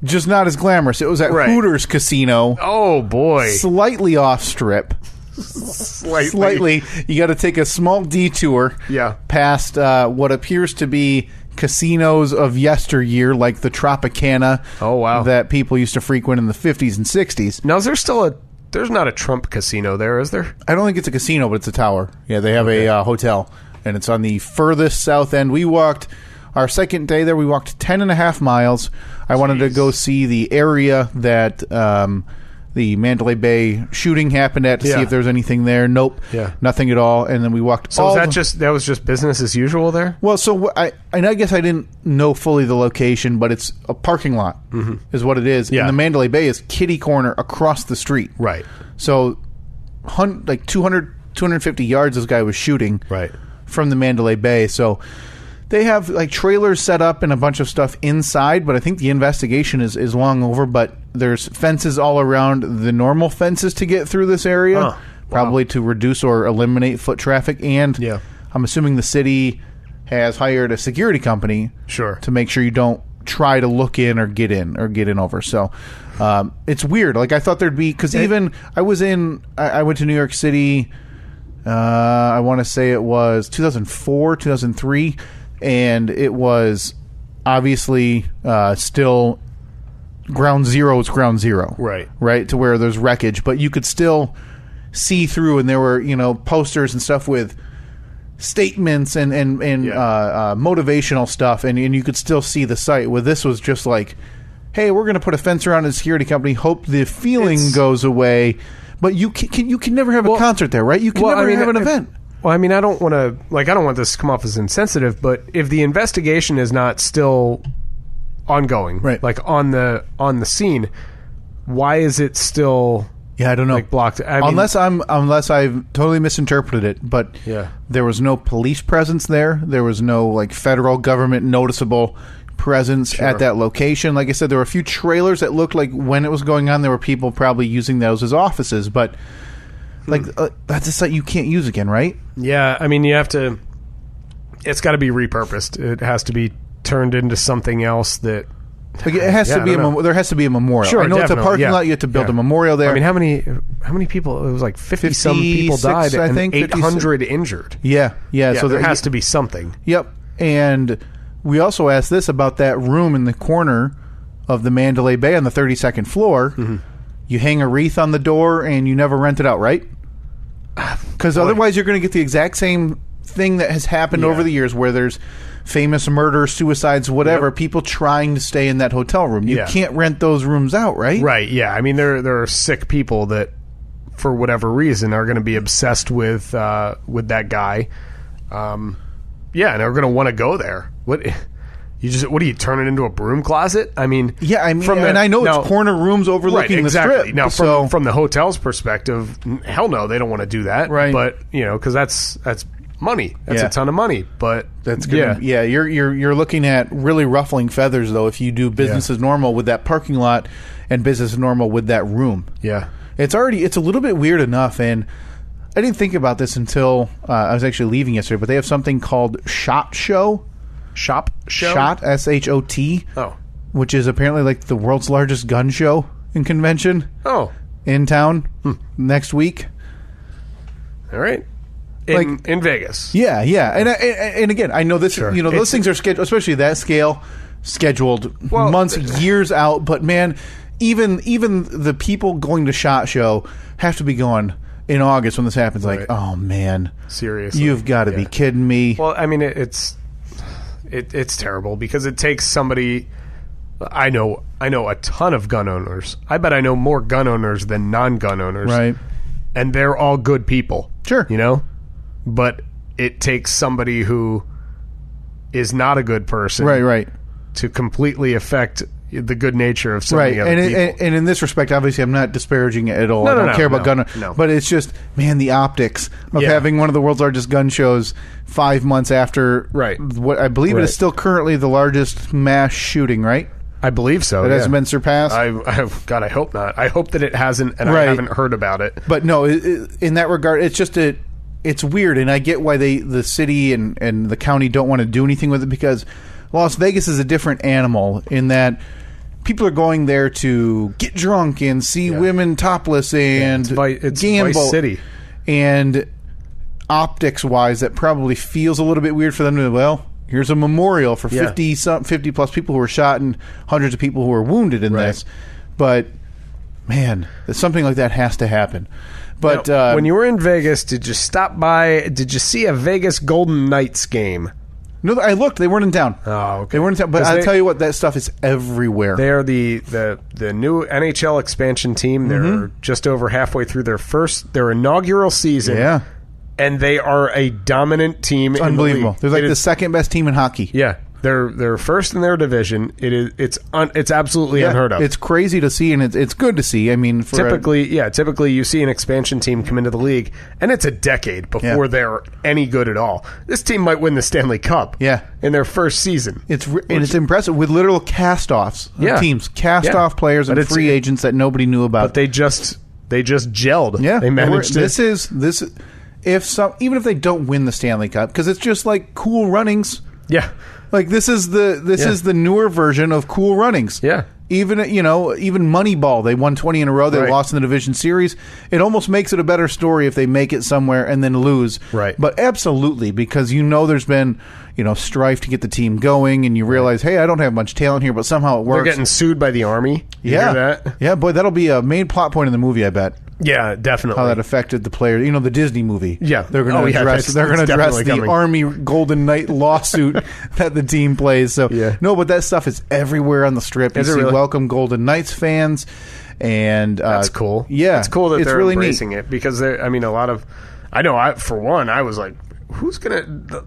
Speaker 1: Just not as glamorous. It was at Hooters Casino.
Speaker 3: Oh, boy.
Speaker 1: Slightly off strip. Slightly. You got to take a small detour past what appears to be casinos of yesteryear, like the Tropicana.
Speaker 3: Oh, wow.
Speaker 1: That people used to frequent in the 50s and 60s.
Speaker 3: Now, is there still there's not a Trump casino there, is there?
Speaker 1: I don't think it's a casino, but it's a tower. Yeah, they have a hotel, and it's on the furthest south end. We walked... Our second day there, we walked 10.5 miles. I wanted to go see the area that the Mandalay Bay shooting happened at to see if there was anything there. Nope, nothing at all. And then we walked.
Speaker 3: So that was just business as usual there?
Speaker 1: Well, so I guess I didn't know fully the location, but it's a parking lot is what it is.
Speaker 3: Yeah.
Speaker 1: And the Mandalay Bay is kitty corner across the street.
Speaker 3: Right.
Speaker 1: So, like 250 yards, this guy was shooting from the Mandalay Bay. So. They have like trailers set up and a bunch of stuff inside, but I think the investigation is long over. But there's fences all around the normal fences to get through this area, probably to reduce or eliminate foot traffic. And I'm assuming the city has hired a security company to make sure you don't try to look in or get in over. So it's weird. Like I thought there'd be, because even I went to New York City. I want to say it was 2004, 2003. And it was obviously still ground zero is ground zero. Right? To where there's wreckage. But you could still see through, and there were, posters and stuff with statements and motivational stuff, and you could still see the site. Where this was just like, hey, we're going to put a fence around a security company, hope the feeling goes away. But you can never have a concert there, right? You can never have an event.
Speaker 3: Well, I mean, I don't want this to come off as insensitive, but if the investigation is not still ongoing, like on the scene, why is it still?
Speaker 1: Yeah, I don't know.
Speaker 3: Like blocked.
Speaker 1: Unless I've totally misinterpreted it, but there was no police presence there. There was no like federal government noticeable presence at that location. Like I said, there were a few trailers that looked like when it was going on, there were people probably using those as offices, but. Like, that's a site you can't use again, right?
Speaker 3: Yeah, I mean, you have to... It's got to be repurposed. It has to be turned into something else that...
Speaker 1: Like it has to be there has to be a memorial.
Speaker 3: Sure,
Speaker 1: I know it's a parking lot. You have to build a memorial there.
Speaker 3: I mean, how many people? It was like 50-some people died and 800 injured.
Speaker 1: Yeah. So
Speaker 3: there has to be something.
Speaker 1: Yep. And we also asked this about that room in the corner of the Mandalay Bay on the 32nd floor. Mm-hmm. You hang a wreath on the door and you never rent it out, right? Because otherwise you're going to get the exact same thing that has happened over the years where there's famous murders, suicides, whatever, people trying to stay in that hotel room. You can't rent those rooms out, right?
Speaker 3: Right, yeah. I mean, there are sick people that, for whatever reason, are going to be obsessed with that guy. And are going to want to go there. What do you turn it into a broom closet? I mean,
Speaker 1: yeah, I mean, and I know it's corner rooms overlooking the strip.
Speaker 3: Now, from the hotel's perspective, hell no, they don't want to do that.
Speaker 1: Right.
Speaker 3: But because that's money. That's a ton of money. But
Speaker 1: that's good. Yeah, you're looking at really ruffling feathers though if you do business as normal with that parking lot and business as normal with that room.
Speaker 3: Yeah,
Speaker 1: it's a little bit weird enough, and I didn't think about this until I was actually leaving yesterday. But they have something called SHOT Show.
Speaker 3: Shot
Speaker 1: SHOT,
Speaker 3: oh,
Speaker 1: which is apparently like the world's largest gun show and convention.
Speaker 3: Oh,
Speaker 1: in town next week.
Speaker 3: All right, in Vegas.
Speaker 1: Yeah, and again, I know this. Sure. Those things are scheduled, especially that scale, scheduled months, years out. But man, even the people going to SHOT Show have to be going in August when this happens. Like, oh man,
Speaker 3: seriously,
Speaker 1: you've got to be kidding me.
Speaker 3: Well, I mean, it's terrible because it takes somebody. I know a ton of gun owners. I bet I know more gun owners than non-gun owners.
Speaker 1: Right.
Speaker 3: And they're all good people.
Speaker 1: Sure.
Speaker 3: But it takes somebody who is not a good person.
Speaker 1: Right.
Speaker 3: To completely affect the good nature of so many other people.
Speaker 1: And in this respect, obviously, I'm not disparaging it at all. I don't care about gun.
Speaker 3: No.
Speaker 1: But it's just, man, the optics of having one of the world's largest gun shows 5 months after what I believe it is still currently the largest mass shooting, right?
Speaker 3: I believe so.
Speaker 1: It hasn't been surpassed?
Speaker 3: God, I hope not. I hope that it hasn't, and I haven't heard about it.
Speaker 1: But no, in that regard, it's just it's weird, and I get why the city and the county don't want to do anything with it, because Las Vegas is a different animal in that people are going there to get drunk and see women topless and
Speaker 3: it's
Speaker 1: gamble.
Speaker 3: Vice City.
Speaker 1: And optics-wise, that probably feels a little bit weird for them to, here's a memorial for 50 plus people who were shot and hundreds of people who were wounded in this. But, man, something like that has to happen. But
Speaker 3: now, when you were in Vegas, did you see a Vegas Golden Knights game?
Speaker 1: No, I looked. They weren't in town.
Speaker 3: Oh, okay.
Speaker 1: They weren't in town. But I'll tell you what, that stuff is everywhere.
Speaker 3: They are the new NHL expansion team. They're just over halfway through their inaugural season.
Speaker 1: Yeah.
Speaker 3: And they are a dominant team.
Speaker 1: It's unbelievable. They're like the second best team in hockey.
Speaker 3: Yeah. They're first in their division. It's absolutely unheard of.
Speaker 1: It's crazy to see, and it's good to see. I mean,
Speaker 3: typically you see an expansion team come into the league, and it's a decade before they're any good at all. This team might win the Stanley Cup. In their first season.
Speaker 1: It's impressive with literal cast-offs of teams, cast-off players and free agents that nobody knew about.
Speaker 3: But they just gelled.
Speaker 1: Yeah,
Speaker 3: they managed to.
Speaker 1: This is even if they don't win the Stanley Cup, because it's just like Cool Runnings.
Speaker 3: Yeah.
Speaker 1: Like this is the newer version of Cool Runnings.
Speaker 3: Yeah.
Speaker 1: Even Moneyball, they won 20 in a row. They lost in the division series. It almost makes it a better story if they make it somewhere and then lose.
Speaker 3: Right.
Speaker 1: But absolutely, because there's been strife to get the team going, and you realize, hey, I don't have much talent here, but somehow it works.
Speaker 3: They're getting sued by the Army. You hear that?
Speaker 1: Yeah, boy, that'll be a main plot point in the movie, I bet.
Speaker 3: Yeah, definitely.
Speaker 1: How that affected the player. The Disney movie.
Speaker 3: Yeah.
Speaker 1: They're going to address the Army Golden Knight lawsuit that the team plays. So no, but that stuff is everywhere on the strip. You see Welcome Golden Knights fans, and
Speaker 3: that's cool.
Speaker 1: Yeah.
Speaker 3: It's cool that they're
Speaker 1: really
Speaker 3: embracing it, because a lot of I was like,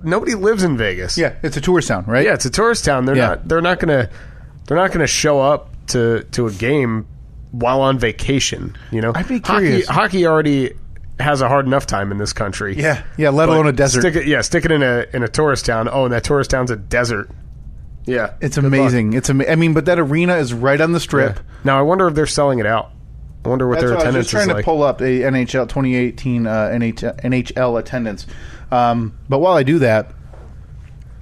Speaker 3: nobody lives in Vegas.
Speaker 1: Yeah, it's a tourist town, right?
Speaker 3: Yeah, it's a tourist town. They're not gonna show up to a game while on vacation.
Speaker 1: I'd be curious.
Speaker 3: Hockey already has a hard enough time in this country.
Speaker 1: Yeah. Let alone a desert.
Speaker 3: Stick it in a tourist town. Oh, and that tourist town's a desert. Yeah,
Speaker 1: it's amazing. But that arena is right on the strip.
Speaker 3: Yeah. Now I wonder if they're selling it out. I wonder what their attendance is like. I was just trying
Speaker 1: to pull up a NHL 2018 NHL attendance. But while I do that,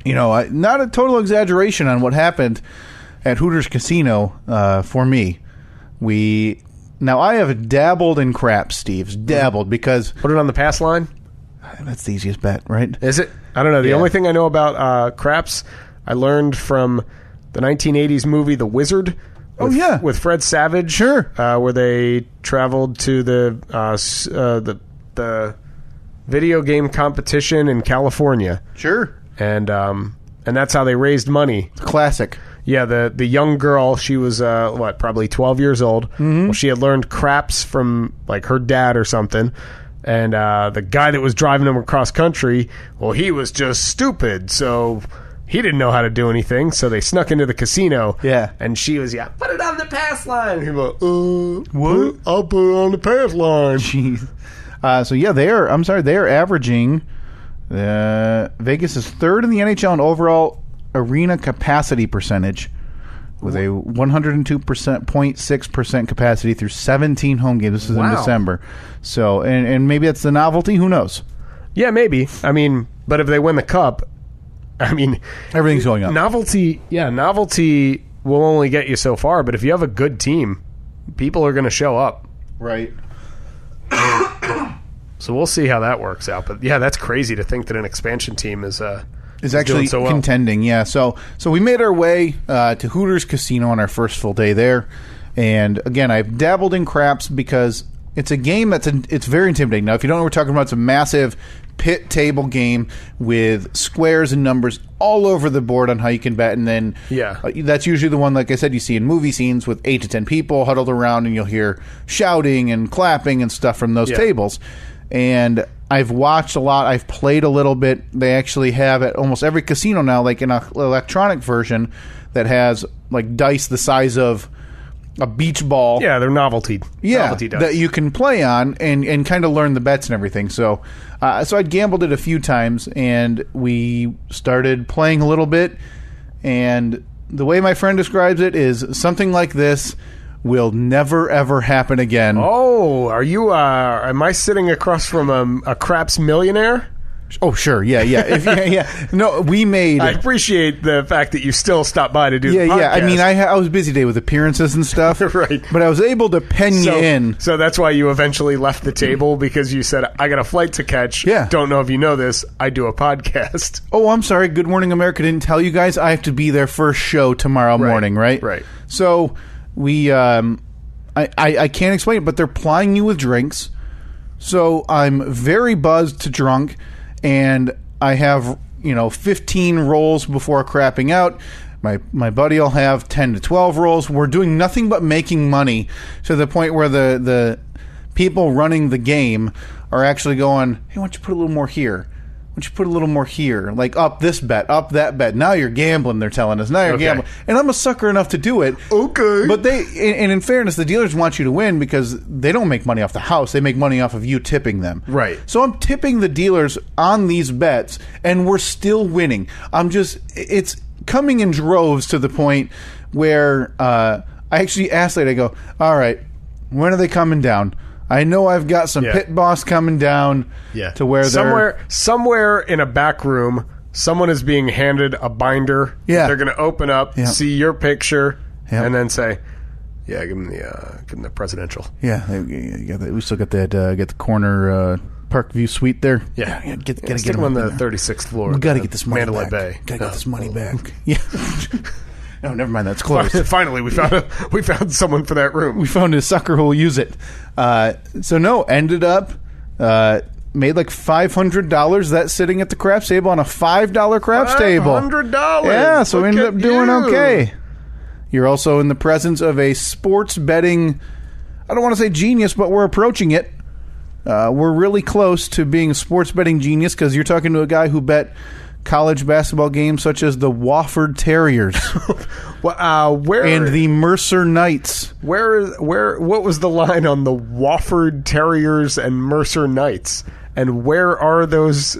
Speaker 1: not a total exaggeration on what happened at Hooters Casino for me. Now I have dabbled in craps, Steve. Dabbled, because
Speaker 3: put it on the pass line.
Speaker 1: That's the easiest bet, right?
Speaker 3: Is it? I don't know. The only thing I know about craps, I learned from the 1980s movie The Wizard. With Fred Savage.
Speaker 1: Sure.
Speaker 3: Where they traveled to the video game competition in California.
Speaker 1: Sure.
Speaker 3: And that's how they raised money.
Speaker 1: Classic.
Speaker 3: Yeah, the young girl, she was probably 12 years old. Mm-hmm. Well, she had learned craps from like her dad or something. And the guy that was driving them across country, well, he was just stupid. So he didn't know how to do anything, so they snuck into the casino.
Speaker 1: Yeah.
Speaker 3: And she was, put it on the pass line. And he was, what? I'll put it on the pass line.
Speaker 1: Jeez. They are averaging, Vegas is third in the NHL in overall arena capacity percentage with a 102.6% capacity through 17 home games. This is in December. So, and maybe that's the novelty. Who knows?
Speaker 3: Yeah, maybe. I mean, but if they win the cup, I mean,
Speaker 1: everything's going up.
Speaker 3: Novelty will only get you so far, but if you have a good team, people are going to show up.
Speaker 1: Right.
Speaker 3: So we'll see how that works out. But yeah, that's crazy to think that an expansion team is
Speaker 1: actually
Speaker 3: so well.
Speaker 1: contending. Yeah. So we made our way to Hooters Casino on our first full day there. And again, I've dabbled in craps because it's a game it's very intimidating. Now, if you don't know what we're talking about, it's a massive pit table game with squares and numbers all over the board on how you can bet. And then that's usually the one, like I said, you see in movie scenes with 8 to 10 people huddled around, and you'll hear shouting and clapping and stuff from those tables. And I've watched a lot. I've played a little bit. They actually have at almost every casino now, like an electronic version that has like dice the size of a beach ball.
Speaker 3: Yeah, they're novelty.
Speaker 1: Yeah,
Speaker 3: novelty dice
Speaker 1: that you can play on and kind of learn the bets and everything. So I'd gambled it a few times, and we started playing a little bit. And the way my friend describes it is something like this will never, ever happen again.
Speaker 3: Oh, are you, am I sitting across from a craps millionaire?
Speaker 1: Oh, sure. Yeah. No, we made...
Speaker 3: I appreciate the fact that you still stopped by to do the podcast.
Speaker 1: Yeah. I mean, I was a busy day with appearances and stuff.
Speaker 3: Right.
Speaker 1: But I was able to pen you in.
Speaker 3: So that's why you eventually left the table, because you said, I got a flight to catch.
Speaker 1: Yeah.
Speaker 3: Don't know if you know this. I do a podcast.
Speaker 1: Oh, I'm sorry. Good Morning America didn't tell you guys. I have to be their first show tomorrow morning, right?
Speaker 3: Right.
Speaker 1: So... We, I can't explain it, but they're plying you with drinks. So I'm very buzzed to drunk, and I have, 15 rolls before crapping out. My buddy will have 10 to 12 rolls. We're doing nothing but making money to the point where the people running the game are actually going, hey, why don't you put a little more here? Why don't you put a little more here? Like up this bet, up that bet. Now you're gambling, they're telling us. Now you're gambling. And I'm a sucker enough to do it.
Speaker 3: Okay.
Speaker 1: But and in fairness, the dealers want you to win because they don't make money off the house. They make money off of you tipping them.
Speaker 3: Right.
Speaker 1: So I'm tipping the dealers on these bets, and we're still winning. It's coming in droves to the point where I actually asked later, I go, all right, when are they coming down? I know I've got some pit boss coming down to where
Speaker 3: somewhere in a back room, someone is being handed a binder.
Speaker 1: Yeah.
Speaker 3: They're going to open up, see your picture, and then say, give him the presidential.
Speaker 1: Yeah, we still got that. Get the corner Parkview suite there.
Speaker 3: Yeah,
Speaker 1: get
Speaker 3: him on the 36th floor.
Speaker 1: We got to get this money
Speaker 3: Mandalay
Speaker 1: back.
Speaker 3: Bay.
Speaker 1: Got to get this money back. Yeah. No, never mind. That's closed.
Speaker 3: Finally, we found someone for that room.
Speaker 1: We found a sucker who will use it. Ended up made like $500. That's sitting at the craps table on a $5 craps table.
Speaker 3: $500.
Speaker 1: Yeah, so we ended up doing okay. You're also in the presence of a sports betting. I don't want to say genius, but we're approaching it. We're really close to being a sports betting genius because you're talking to a guy who bet college basketball games such as the Wofford Terriers and the Mercer Knights.
Speaker 3: What was the line on the Wofford Terriers and Mercer Knights? And where are those?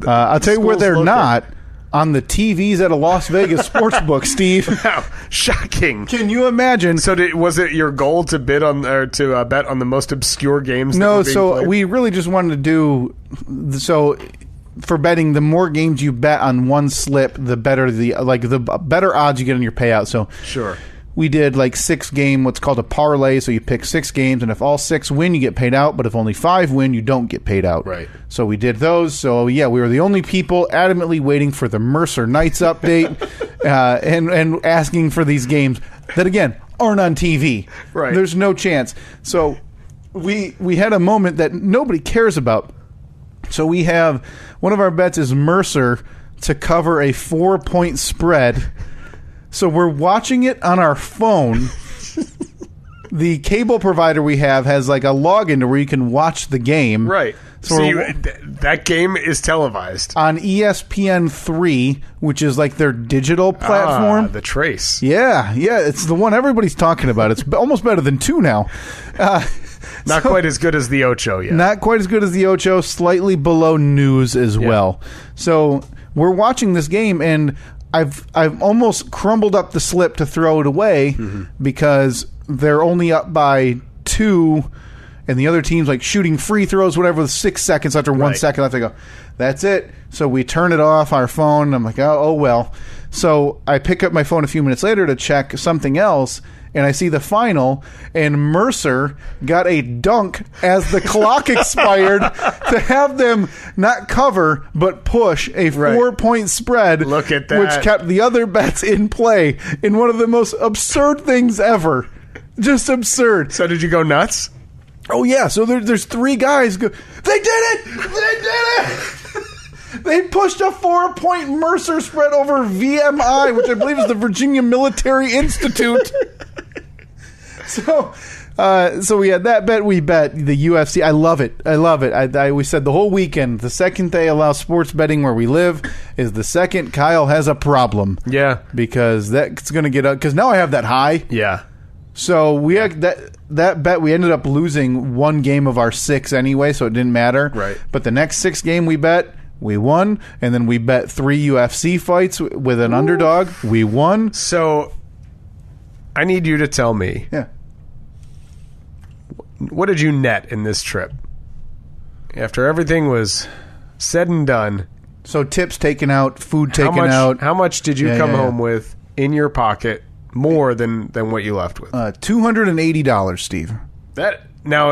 Speaker 1: I'll tell you where they're not. On the TVs at a Las Vegas sports book, Steve.
Speaker 3: Wow, shocking!
Speaker 1: Can you imagine?
Speaker 3: So, was it your goal to bet on the most obscure games?
Speaker 1: No,
Speaker 3: so played?
Speaker 1: We really just wanted to do so. For betting, the more games you bet on one slip, the better the better odds you get on your payout. So
Speaker 3: sure,
Speaker 1: we did like 6 game, what's called a parlay. So you pick 6 games, and if all 6 win, you get paid out. But if only 5 win, you don't get paid out.
Speaker 3: Right.
Speaker 1: So we did those. So yeah, we were the only people adamantly waiting for the Mercer Knights update and asking for these games that again aren't on TV.
Speaker 3: Right.
Speaker 1: There's no chance. So we had a moment that nobody cares about. So we have one of our bets is Mercer to cover a 4-point spread. So we're watching it on our phone. The cable provider we have has like a login to where you can watch the game.
Speaker 3: Right.
Speaker 1: So
Speaker 3: See, that game is televised
Speaker 1: on ESPN3, which is like their digital platform.
Speaker 3: The Trace.
Speaker 1: Yeah, it's the one everybody's talking about. It's almost better than 2 now.
Speaker 3: Not quite as good as the Ocho yet.
Speaker 1: Not quite as good as the Ocho, slightly below News as well. So we're watching this game, and I've almost crumbled up the slip to throw it away because they're only up by 2, and the other team's like shooting free throws, whatever, with 6 seconds after 1 second left. I go, that's it. So we turn it off, our phone. I'm like, oh well. So I pick up my phone a few minutes later to check something else, and I see the final, and Mercer got a dunk as the clock expired to have them not cover but push a 4-point spread.
Speaker 3: Look at that.
Speaker 1: Which kept the other bets in play in one of the most absurd things ever. Just absurd.
Speaker 3: So did you go nuts?
Speaker 1: Oh, yeah. So there's 3 guys. They did it! They did it! They pushed a 4-point Mercer spread over VMI, which I believe is the Virginia Military Institute. So we had that bet. We bet the UFC. I love it. We said the whole weekend, the second they allow sports betting where we live is the second Kyle has a problem.
Speaker 3: Yeah.
Speaker 1: Because that's going to get up. Because now I have that high.
Speaker 3: Yeah.
Speaker 1: So we had that bet. We ended up losing 1 game of our 6 anyway, so it didn't matter.
Speaker 3: Right.
Speaker 1: But the next 6 game we bet, we won. And then we bet 3 UFC fights with an underdog. We won.
Speaker 3: So I need you to tell me.
Speaker 1: Yeah.
Speaker 3: What did you net in this trip? After everything was said and done.
Speaker 1: So tips taken out, food taken out.
Speaker 3: How much did you come home with in your pocket more than what you left with?
Speaker 1: $280, Steve.
Speaker 3: That now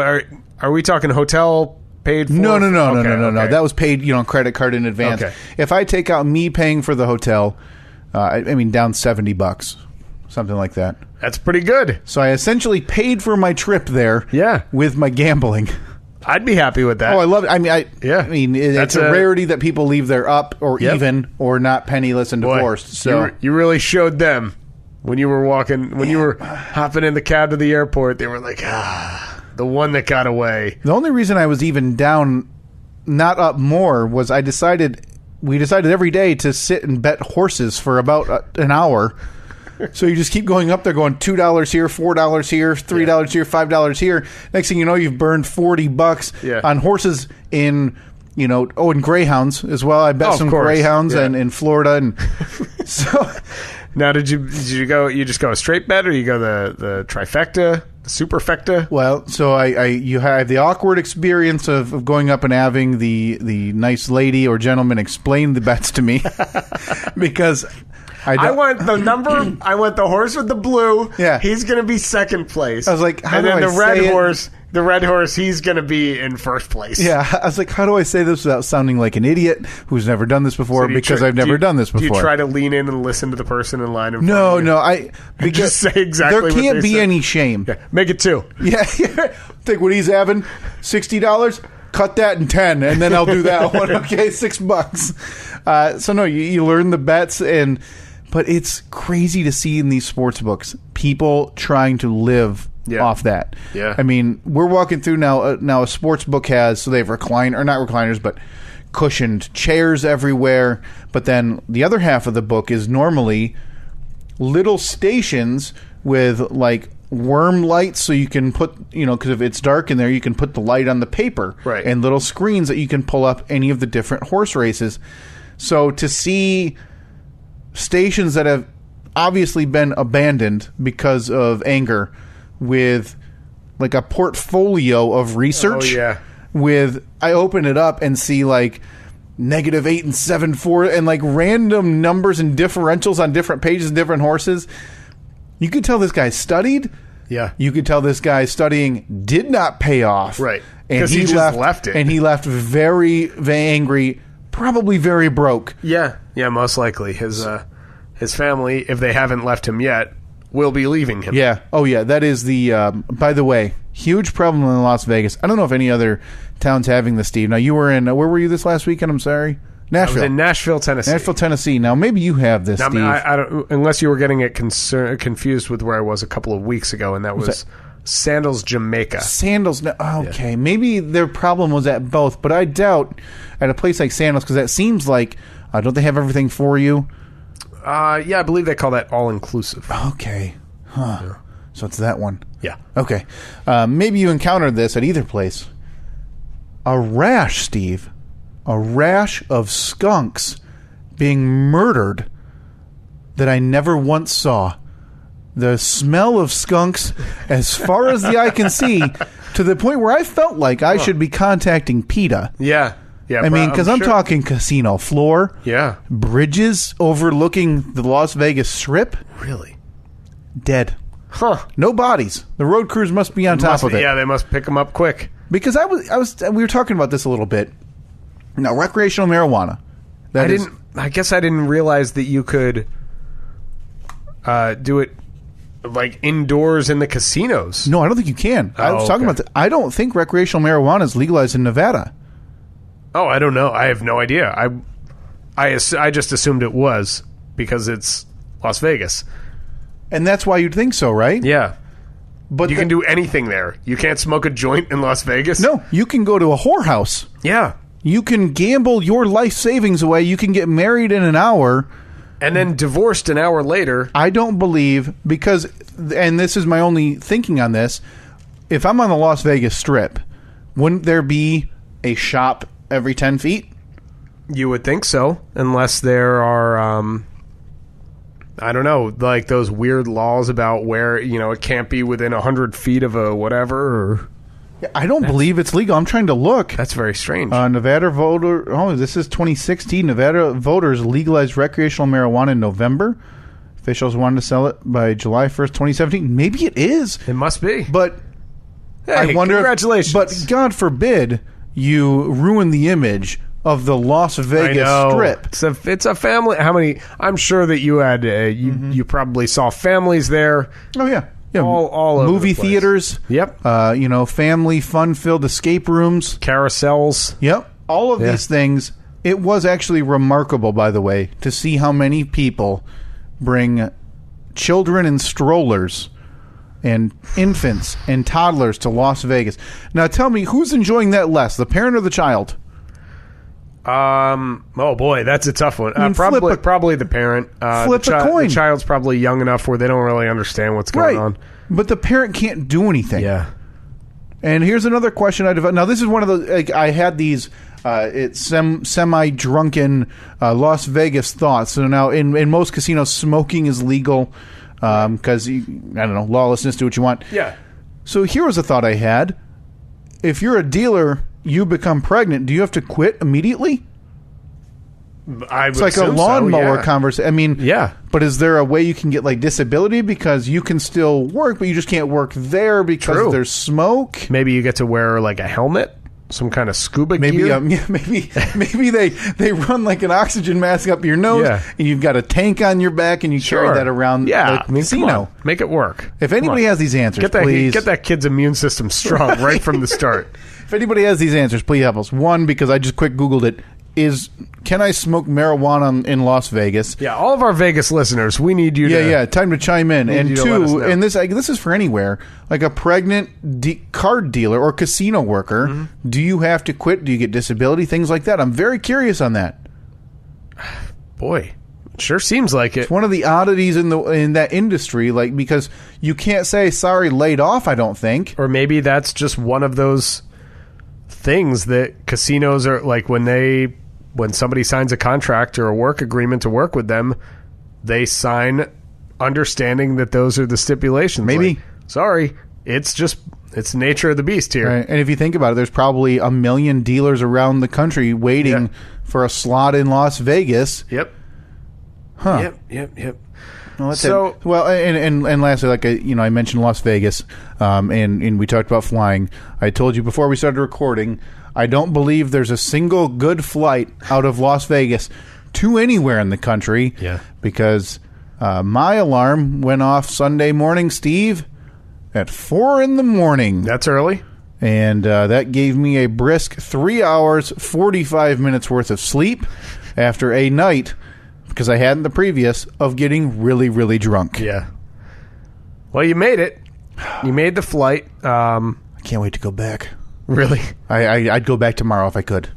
Speaker 3: are we talking hotel paid for?
Speaker 1: No.
Speaker 3: Okay.
Speaker 1: That was paid, credit card in advance.
Speaker 3: Okay.
Speaker 1: If I take out me paying for the hotel, I mean down $70, something like that.
Speaker 3: That's pretty good.
Speaker 1: So I essentially paid for my trip there.
Speaker 3: Yeah.
Speaker 1: With my gambling.
Speaker 3: I'd be happy with that.
Speaker 1: Oh, I love it. It's a rarity that people leave there up or even or not penniless and divorced. So
Speaker 3: you really showed them when you were hopping in the cab to the airport. They were like, the one that got away.
Speaker 1: The only reason I was even down, not up more, was we decided every day to sit and bet horses for about an hour. So you just keep going up there, going $2 here, $4 here, $3 here, $5 here. Next thing you know, you've burned $40 on horses in greyhounds as well. I bet some greyhounds in Florida, and so.
Speaker 3: Now, did you go? You just go a straight bet, or you go the trifecta, the superfecta?
Speaker 1: Well, so you have the awkward experience of going up and having the nice lady or gentleman explain the bets to me because. I
Speaker 3: want the number. I want the horse with the blue.
Speaker 1: Yeah,
Speaker 3: he's going to be second place.
Speaker 1: I was like, how
Speaker 3: and
Speaker 1: do
Speaker 3: then
Speaker 1: I
Speaker 3: the red
Speaker 1: say
Speaker 3: horse. The red horse, he's going to be in first place.
Speaker 1: Yeah, I was like, how do I say this without sounding like an idiot who's never done this before? Because I've never done this before.
Speaker 3: Do you try to lean in and listen to the person in line?
Speaker 1: No.
Speaker 3: Because just say exactly.
Speaker 1: There can't be any shame.
Speaker 3: Yeah, make it 2.
Speaker 1: Yeah. Think what he's having, $60. Cut that in 10, and then I'll do that one. Okay, $6. So no, you learn the bets But it's crazy to see in these sports books people trying to live off that.
Speaker 3: Yeah.
Speaker 1: I mean, we're walking through now. Now a sports book has, so they have not recliners, but cushioned chairs everywhere. But then the other half of the book is normally little stations with like worm lights, so you can put, because if it's dark in there, you can put the light on the paper.
Speaker 3: Right.
Speaker 1: And little screens that you can pull up any of the different horse races. So to see stations that have obviously been abandoned because of anger with like a portfolio of research.
Speaker 3: Oh, yeah.
Speaker 1: I open it up and see like -8 and 7.4 and like random numbers and differentials on different pages and different horses. You could tell this guy studied.
Speaker 3: Yeah.
Speaker 1: You could tell this guy studying did not pay off.
Speaker 3: Right.
Speaker 1: And
Speaker 3: he just left it.
Speaker 1: And he left very, very angry, probably very broke.
Speaker 3: Yeah. Yeah, most likely. His family, if they haven't left him yet, will be leaving him.
Speaker 1: Yeah. Oh, yeah. That is the, by the way, huge problem in Las Vegas. I don't know if any other town's having this, Steve. Now, you were in, where were you this last weekend? I'm sorry. Nashville.
Speaker 3: I was in Nashville, Tennessee.
Speaker 1: Nashville, Tennessee. Now, maybe you have this,
Speaker 3: now,
Speaker 1: Steve.
Speaker 3: I don't, unless you were getting it confused with where I was a couple of weeks ago, and that was Sandals, Jamaica.
Speaker 1: Sandals. Okay, maybe their problem was at both, but I doubt at a place like Sandals because that seems like don't they have everything for you?
Speaker 3: Yeah, I believe they call that all-inclusive.
Speaker 1: Okay. Huh. Yeah. So it's that one.
Speaker 3: Yeah.
Speaker 1: Okay. Maybe you encountered this at either place. A rash, Steve. A rash of skunks being murdered that I never once saw. The smell of skunks as far as the eye can see, to the point where I felt like I should be contacting PETA.
Speaker 3: Yeah. Yeah,
Speaker 1: I mean, because I'm talking casino floor.
Speaker 3: Yeah.
Speaker 1: Bridges overlooking the Las Vegas Strip.
Speaker 3: Really?
Speaker 1: Dead.
Speaker 3: Huh.
Speaker 1: No bodies. The road crews must be on top of it.
Speaker 3: Yeah, they must pick them up quick.
Speaker 1: Because we were talking about this a little bit. Now, recreational marijuana.
Speaker 3: I guess I didn't realize that you could do it like indoors in the casinos.
Speaker 1: No, I don't think you can. I was talking about that. I don't think recreational marijuana is legalized in Nevada.
Speaker 3: Oh, I don't know. I have no idea. I just assumed it was because it's Las Vegas.
Speaker 1: And that's why you'd think so, right?
Speaker 3: Yeah.
Speaker 1: But
Speaker 3: you can do anything there. You can't smoke a joint in Las Vegas?
Speaker 1: No, you can go to a whorehouse.
Speaker 3: Yeah.
Speaker 1: You can gamble your life savings away. You can get married in an hour.
Speaker 3: And then divorced an hour later.
Speaker 1: I don't believe, because, and this is my only thinking on this, if I'm on the Las Vegas Strip, wouldn't there be a shop every 10 feet?
Speaker 3: You would think so, unless there are, I don't know, like those weird laws about where, it can't be within 100 feet of a whatever. Or
Speaker 1: I don't believe it's legal. I'm trying to look.
Speaker 3: That's very strange.
Speaker 1: Nevada voter. Oh, this is 2016. Nevada voters legalized recreational marijuana in November. Officials wanted to sell it by July 1st, 2017. Maybe it is.
Speaker 3: It must be.
Speaker 1: But
Speaker 3: hey,
Speaker 1: I wonder.
Speaker 3: Congratulations.
Speaker 1: But God forbid you ruin the image of the Las Vegas Strip.
Speaker 3: It's a family. How many? I'm sure that you had. You probably saw families there.
Speaker 1: Oh yeah. Yeah,
Speaker 3: all over
Speaker 1: movie
Speaker 3: the place.
Speaker 1: theaters.
Speaker 3: Yep.
Speaker 1: Family fun-filled escape rooms.
Speaker 3: Carousels.
Speaker 1: Yep. All of these things. It was actually remarkable, by the way, to see how many people bring children in strollers and infants and toddlers to Las Vegas. Now, tell me, who's enjoying that less, the parent or the child?
Speaker 3: Oh boy, that's a tough one.
Speaker 1: I mean,
Speaker 3: probably the parent.
Speaker 1: Flip a coin.
Speaker 3: The child's probably young enough where they don't really understand what's going on.
Speaker 1: But the parent can't do anything.
Speaker 3: Yeah.
Speaker 1: And here's another question I developed. Now, this is one of the I had these semi-drunken Las Vegas thoughts. So now, in most casinos, smoking is legal because I don't know, lawlessness. Do what you want.
Speaker 3: Yeah.
Speaker 1: So here was a thought I had: if you're a dealer, you become pregnant, do you have to quit immediately?
Speaker 3: It's
Speaker 1: like a lawnmower conversation. I mean,
Speaker 3: yeah.
Speaker 1: But is there a way you can get like disability because you can still work, but you just can't work there because there's smoke?
Speaker 3: Maybe you get to wear like a helmet, some kind of scuba gear.
Speaker 1: Maybe they run like an oxygen mask up your nose, and you've got a tank on your back, and you carry that around.
Speaker 3: Yeah,
Speaker 1: the casino.
Speaker 3: Make it work.
Speaker 1: If anybody has these answers, please
Speaker 3: get that kid's immune system strong right from the start.
Speaker 1: If anybody has these answers, please help us. One, because I just quick Googled it, can I smoke marijuana in Las Vegas?
Speaker 3: Yeah, all of our Vegas listeners, we need you to...
Speaker 1: time to chime in. And two, and this is for anywhere, like a pregnant card dealer or casino worker, do you have to quit? Do you get disability? Things like that. I'm very curious on that.
Speaker 3: Boy, it sure seems like it.
Speaker 1: It's one of the oddities in that industry, like, because you can't say, sorry, laid off, I don't think.
Speaker 3: Or maybe that's just one of those things that casinos are like when somebody signs a contract or a work agreement to work with them, they sign understanding that those are the stipulations.
Speaker 1: Maybe.
Speaker 3: Like, sorry, it's the nature of the beast here.
Speaker 1: Right. And if you think about it, there's probably 1 million dealers around the country waiting for a slot in Las Vegas.
Speaker 3: Yep.
Speaker 1: Huh.
Speaker 3: Yep.
Speaker 1: Well, and lastly, like I mentioned Las Vegas, and we talked about flying. I told you before we started recording, I don't believe there's a single good flight out of Las Vegas to anywhere in the country.
Speaker 3: Yeah.
Speaker 1: Because my alarm went off Sunday morning, Steve, at 4 a.m.
Speaker 3: That's early.
Speaker 1: And that gave me a brisk 3 hours, 45 minutes worth of sleep after a night, because I hadn't the previous, of getting really, really drunk.
Speaker 3: Yeah. Well, you made it. You made the flight.
Speaker 1: I can't wait to go back.
Speaker 3: Really?
Speaker 1: I'd go back tomorrow if I could.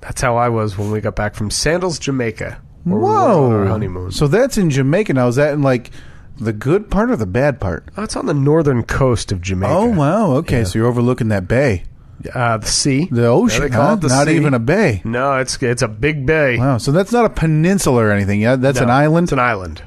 Speaker 3: That's how I was when we got back from Sandals, Jamaica. Where
Speaker 1: Whoa.
Speaker 3: we were on our honeymoon.
Speaker 1: So that's in Jamaica now. Is that in like the good part or the bad part?
Speaker 3: Oh, it's on the northern coast of Jamaica.
Speaker 1: Oh, wow. Okay, so you're overlooking that bay.
Speaker 3: The sea.
Speaker 1: The ocean,
Speaker 3: They call
Speaker 1: huh?
Speaker 3: it the
Speaker 1: Not
Speaker 3: sea.
Speaker 1: even a bay.
Speaker 3: No, it's a big bay.
Speaker 1: Wow, so that's not a peninsula or anything. Yeah, that's
Speaker 3: No,
Speaker 1: an island.
Speaker 3: It's an island.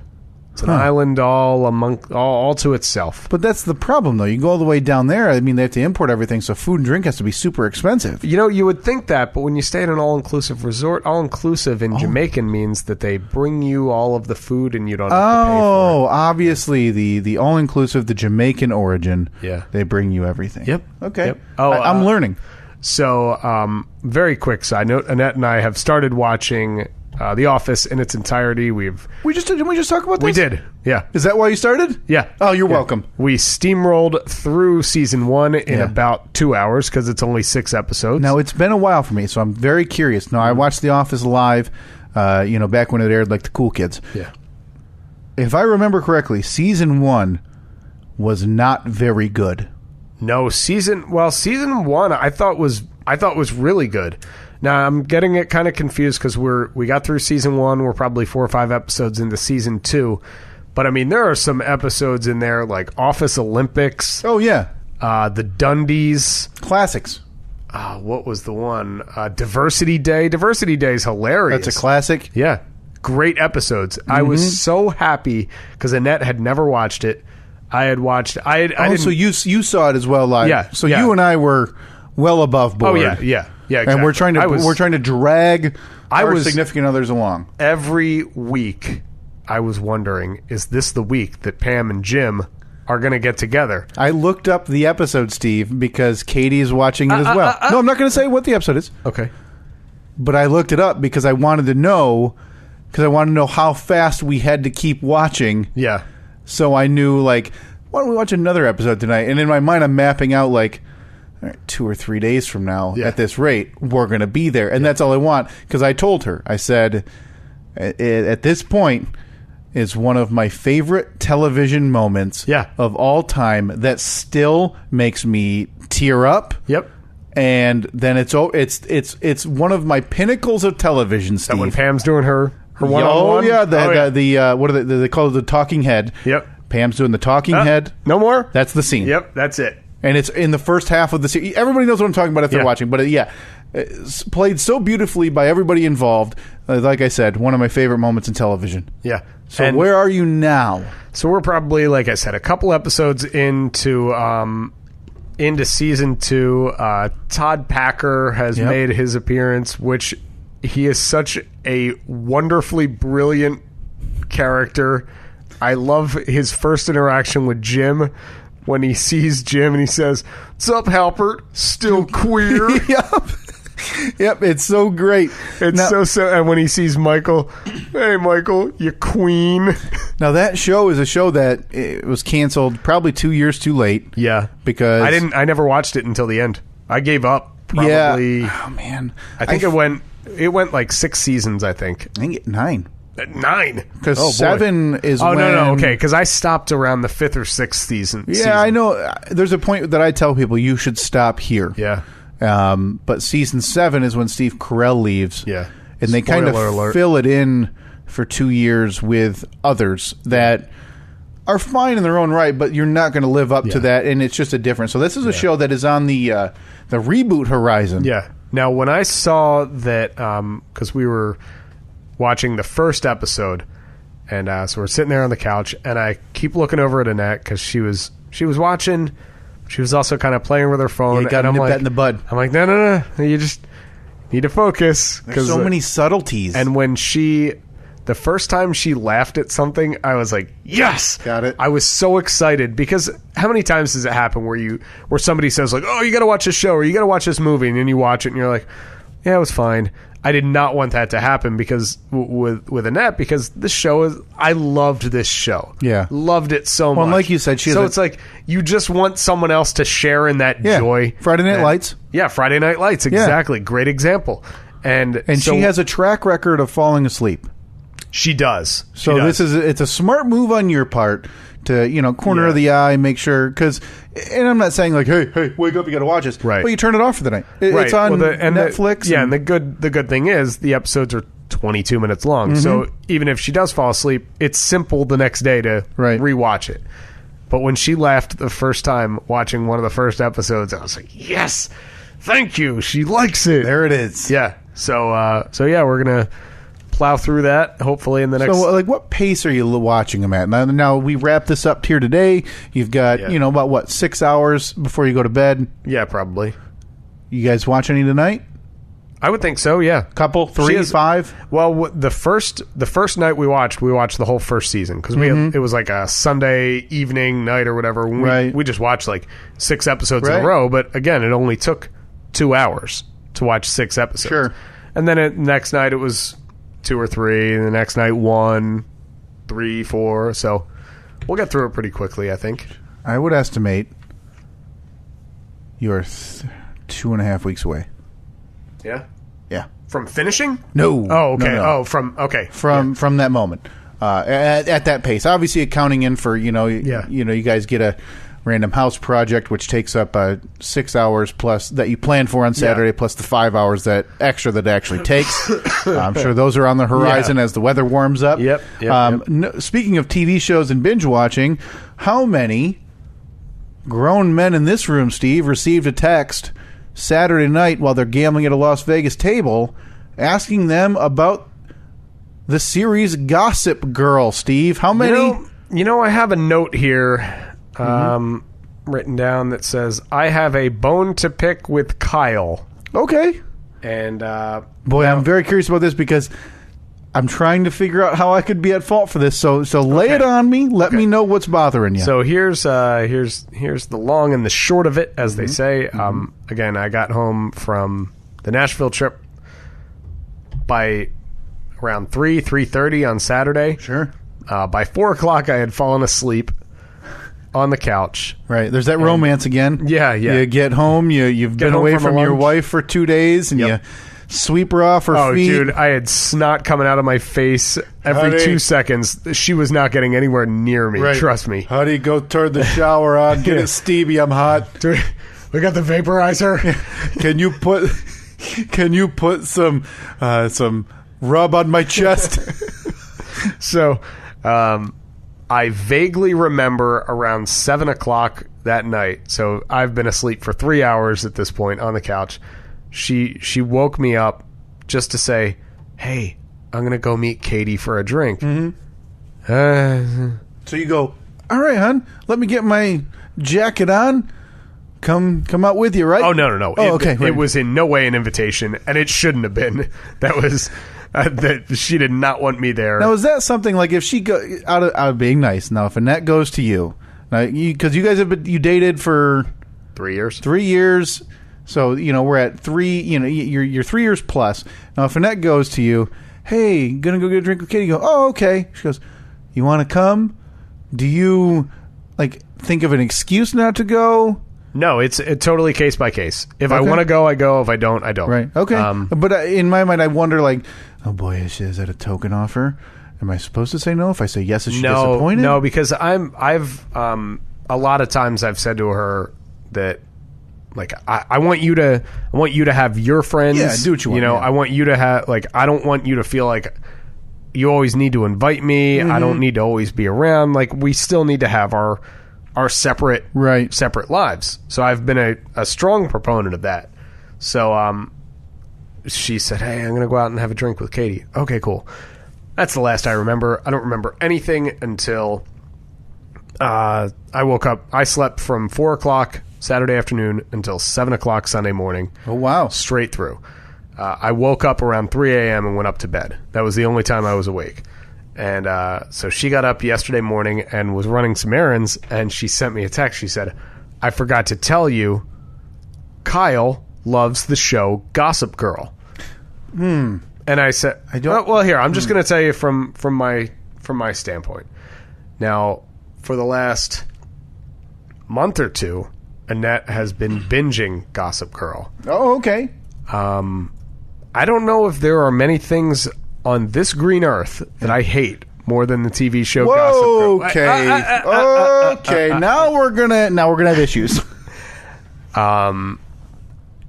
Speaker 3: It's an island all to itself.
Speaker 1: But that's the problem, though. You go all the way down there. I mean, they have to import everything, so food and drink has to be super expensive.
Speaker 3: You know, you would think that, but when you stay at an all-inclusive resort, all-inclusive in Jamaican means that they bring you all of the food and you don't have to pay for
Speaker 1: Oh, obviously the all-inclusive, the Jamaican origin.
Speaker 3: Yeah.
Speaker 1: They bring you everything.
Speaker 3: Yep.
Speaker 1: Okay.
Speaker 3: Yep. Oh,
Speaker 1: I'm learning.
Speaker 3: it. So, very quick side note, Annette and I have started watching The Office in its entirety.
Speaker 1: Didn't we just talk about this?
Speaker 3: We did, yeah.
Speaker 1: Is that why you started?
Speaker 3: Yeah.
Speaker 1: Oh, you're
Speaker 3: Yeah.
Speaker 1: welcome.
Speaker 3: We steamrolled through season 1 in about 2 hours because it's only 6 episodes.
Speaker 1: Now, it's been a while for me, so I'm very curious. Now, I watched The Office live, back when it aired like the cool kids.
Speaker 3: Yeah.
Speaker 1: If I remember correctly, season 1 was not very good.
Speaker 3: No, season 1 I thought was really good. Now I'm getting it kind of confused because we got through season 1. We're probably 4 or 5 episodes into season 2, but I mean there are some episodes in there like Office Olympics.
Speaker 1: Oh, yeah.
Speaker 3: The Dundies.
Speaker 1: Classics.
Speaker 3: What was the one? Diversity Day. Diversity Day is hilarious.
Speaker 1: That's a classic.
Speaker 3: Yeah, great episodes. I was so happy because Annette had never watched it. I had watched. I didn't.
Speaker 1: So you saw it as well live.
Speaker 3: Yeah,
Speaker 1: So
Speaker 3: yeah.
Speaker 1: you and I were well above board.
Speaker 3: Oh yeah. Exactly.
Speaker 1: And we're trying to drag our significant others along.
Speaker 3: Every week, I was wondering, is this the week that Pam and Jim are going to get together?
Speaker 1: I looked up the episode, Steve, because Katie is watching it as well. No, I'm not going to say what the episode is.
Speaker 3: Okay.
Speaker 1: But I looked it up because I wanted to know how fast we had to keep watching.
Speaker 3: Yeah.
Speaker 1: So I knew, like, why don't we watch another episode tonight? And in my mind, I'm mapping out, like, all right, 2 or 3 days from now, at this rate, we're going to be there. And that's all I want. Because I told her, I said, at this point, it's one of my favorite television moments of all time that still makes me tear up.
Speaker 3: Yep.
Speaker 1: And then it's one of my pinnacles of television, Steve.
Speaker 3: That when Pam's doing her one-on-one?
Speaker 1: Oh, yeah. What do they call it? The talking head.
Speaker 3: Yep.
Speaker 1: Pam's doing the talking head.
Speaker 3: No more?
Speaker 1: That's the scene.
Speaker 3: Yep, that's it.
Speaker 1: And it's in the first half of the scene. Everybody knows what I'm talking about if they're watching. But it's played so beautifully by everybody involved. Like I said, one of my favorite moments in television.
Speaker 3: Yeah.
Speaker 1: So where are you now?
Speaker 3: So we're probably, like I said, a couple episodes into season 2. Todd Packer has made his appearance, which he is such a wonderfully brilliant character. I love his first interaction with Jim when he sees Jim and he says, "What's up, Halpert? Still queer?"
Speaker 1: Yep, it's so great.
Speaker 3: It's so. And when he sees Michael, "Hey, Michael, you queen."
Speaker 1: Now that show is a show that it was canceled probably 2 years too late.
Speaker 3: Yeah,
Speaker 1: because
Speaker 3: I never watched it until the end. I gave up. Probably.
Speaker 1: Yeah. Oh man,
Speaker 3: I think it went like 6 seasons. I think
Speaker 1: 9.
Speaker 3: 9
Speaker 1: because 7 is.
Speaker 3: Oh
Speaker 1: when,
Speaker 3: no, okay. Because I stopped around the 5th or 6th season.
Speaker 1: Yeah, I know. There's a point that I tell people you should stop here.
Speaker 3: Yeah.
Speaker 1: But season 7 is when Steve Carell leaves.
Speaker 3: Yeah.
Speaker 1: And they kind of fill it in for 2 years with others that are fine in their own right, but you're not going to live up to that, and it's just a difference. So this is a show that is on the reboot horizon.
Speaker 3: Yeah. Now, when I saw that, because we were watching the first episode, and so we're sitting there on the couch, and I keep looking over at Annette because she was watching. She was also kind of playing with her phone.
Speaker 1: Yeah, you got to nip that in the bud.
Speaker 3: I'm like, no. You just need to focus.
Speaker 1: There's so many subtleties.
Speaker 3: And when the first time she laughed at something, I was like, yes!
Speaker 1: Got it.
Speaker 3: I was so excited because how many times does it happen where somebody says like, oh, you got to watch this show or you got to watch this movie, and then you watch it and you're like, yeah, it was fine. I did not want that to happen because with Annette, because this show I loved this show.
Speaker 1: Yeah.
Speaker 3: Loved it so much.
Speaker 1: Well, like you said,
Speaker 3: it's like you just want someone else to share in that joy.
Speaker 1: Friday Night Lights.
Speaker 3: Yeah, Friday Night Lights, exactly. Great example. And
Speaker 1: she has a track record of falling asleep.
Speaker 3: She does.
Speaker 1: So it's a smart move on your part to, corner of the eye, make sure, because, and I'm not saying like, hey, wake up, you got to watch this.
Speaker 3: Right.
Speaker 1: But you turn it off for the night. It's on Netflix.
Speaker 3: And the good thing is the episodes are 22 minutes long. So even if she does fall asleep, it's simple the next day to rewatch it. But when she laughed the first time watching one of the first episodes, I was like, yes, thank you. She likes it.
Speaker 1: There it is.
Speaker 3: Yeah. So yeah, we're going to plow through that hopefully in the next.
Speaker 1: So, like, what pace are you watching them at? Now we wrap this up here today. You've got, about 6 hours before you go to bed.
Speaker 3: Yeah, probably.
Speaker 1: You guys watch any tonight?
Speaker 3: I would think so. Yeah,
Speaker 1: couple, 3, 5.
Speaker 3: Well, the first night we watched the whole first season because it was like a Sunday evening night or whatever. We just watched like 6 episodes in a row. But again, it only took 2 hours to watch 6 episodes.
Speaker 1: Sure.
Speaker 3: And then next night it was 2 or 3, and the next night 1, 3, 4. So we'll get through it pretty quickly, I think.
Speaker 1: I would estimate you're 2.5 weeks away.
Speaker 3: Yeah.
Speaker 1: Yeah.
Speaker 3: From finishing?
Speaker 1: No.
Speaker 3: Oh, okay.
Speaker 1: No.
Speaker 3: Oh, from
Speaker 1: that moment. At that pace, obviously accounting in for you guys get a random house project which takes up 6 hours plus that you plan for on Saturday plus the 5 hours that it actually takes. I'm sure those are on the horizon as the weather warms up.
Speaker 3: Yep.
Speaker 1: Speaking of TV shows and binge watching, how many grown men in this room, Steve, received a text Saturday night while they're gambling at a Las Vegas table asking them about the series Gossip Girl, Steve? How many?
Speaker 3: I have a note here written down that says, I have a bone to pick with Kyle.
Speaker 1: Okay.
Speaker 3: And
Speaker 1: boy, I'm very curious about this because I'm trying to figure out how I could be at fault for this. So lay it on me. Let me know what's bothering you.
Speaker 3: So here's the long and the short of it, as they say. Again, I got home from the Nashville trip by around 3:30 on Saturday.
Speaker 1: Sure.
Speaker 3: By 4 o'clock, I had fallen asleep on the couch.
Speaker 1: Right. There's that romance again.
Speaker 3: Yeah.
Speaker 1: You get home. You've been away from your wife for 2 days, and you sweep her off her feet.
Speaker 3: Oh, dude, I had snot coming out of my face every 2 seconds. She was not getting anywhere near me. Right. Trust me.
Speaker 1: Honey, go turn the shower on. Get it steamy. I'm hot.
Speaker 3: Dude, we got the vaporizer.
Speaker 1: Can you put some rub on my chest?
Speaker 3: So, I vaguely remember around 7 o'clock that night. So I've been asleep for 3 hours at this point on the couch. She woke me up just to say, "Hey, I'm gonna go meet Katie for a drink."
Speaker 1: So you go, "All right, hon, let me get my jacket on. Come out with you, right?"
Speaker 3: Oh no.
Speaker 1: Oh, okay. Right.
Speaker 3: It was in no way an invitation, and it shouldn't have been. That was that she did not want me there.
Speaker 1: Now, is that something like if she go out of being nice? Now, if Annette goes to you, now because you guys you dated for
Speaker 3: 3 years.
Speaker 1: 3 years. So, we're at 3, you're 3 years plus. Now, if Annette goes to you, "Hey, gonna go get a drink with Katie," you go, "Oh, okay." She goes, "You want to come?" Do you, think of an excuse not to go?
Speaker 3: No, it's totally case by case. If I want to go, I go. If I don't, I don't.
Speaker 1: Right. Okay. But in my mind, I wonder, oh, boy, is that a token offer? Am I supposed to say no? If I say yes, is she disappointed?
Speaker 3: No, because I've a lot of times I've said to her that, I want you to have your friends.
Speaker 1: Yeah, do what you want.
Speaker 3: I want you to have, I don't want you to feel like you always need to invite me. I don't need to always be around. We still need to have our separate lives. So I've been a strong proponent of that. So she said, "Hey, I'm going to go out and have a drink with Katie." Okay, cool. That's the last I remember. I don't remember anything until I woke up. I slept from 4 o'clock Saturday afternoon until 7 o'clock Sunday morning.
Speaker 1: Oh, wow.
Speaker 3: Straight through. I woke up around 3 a.m. and went up to bed. That was the only time I was awake. And so she got up yesterday morning and was running some errands, and she sent me a text. She said, "I forgot to tell you, Kyle loves the show Gossip Girl." And I said, "Well, here, I'm just going to tell you from my standpoint. Now, for the last month or two, Annette has been binging Gossip Girl."
Speaker 1: Oh, okay.
Speaker 3: I don't know if there are many things on this green earth that I hate more than the TV show
Speaker 1: Whoa,
Speaker 3: Gossip Girl.
Speaker 1: okay. Now we're gonna have issues.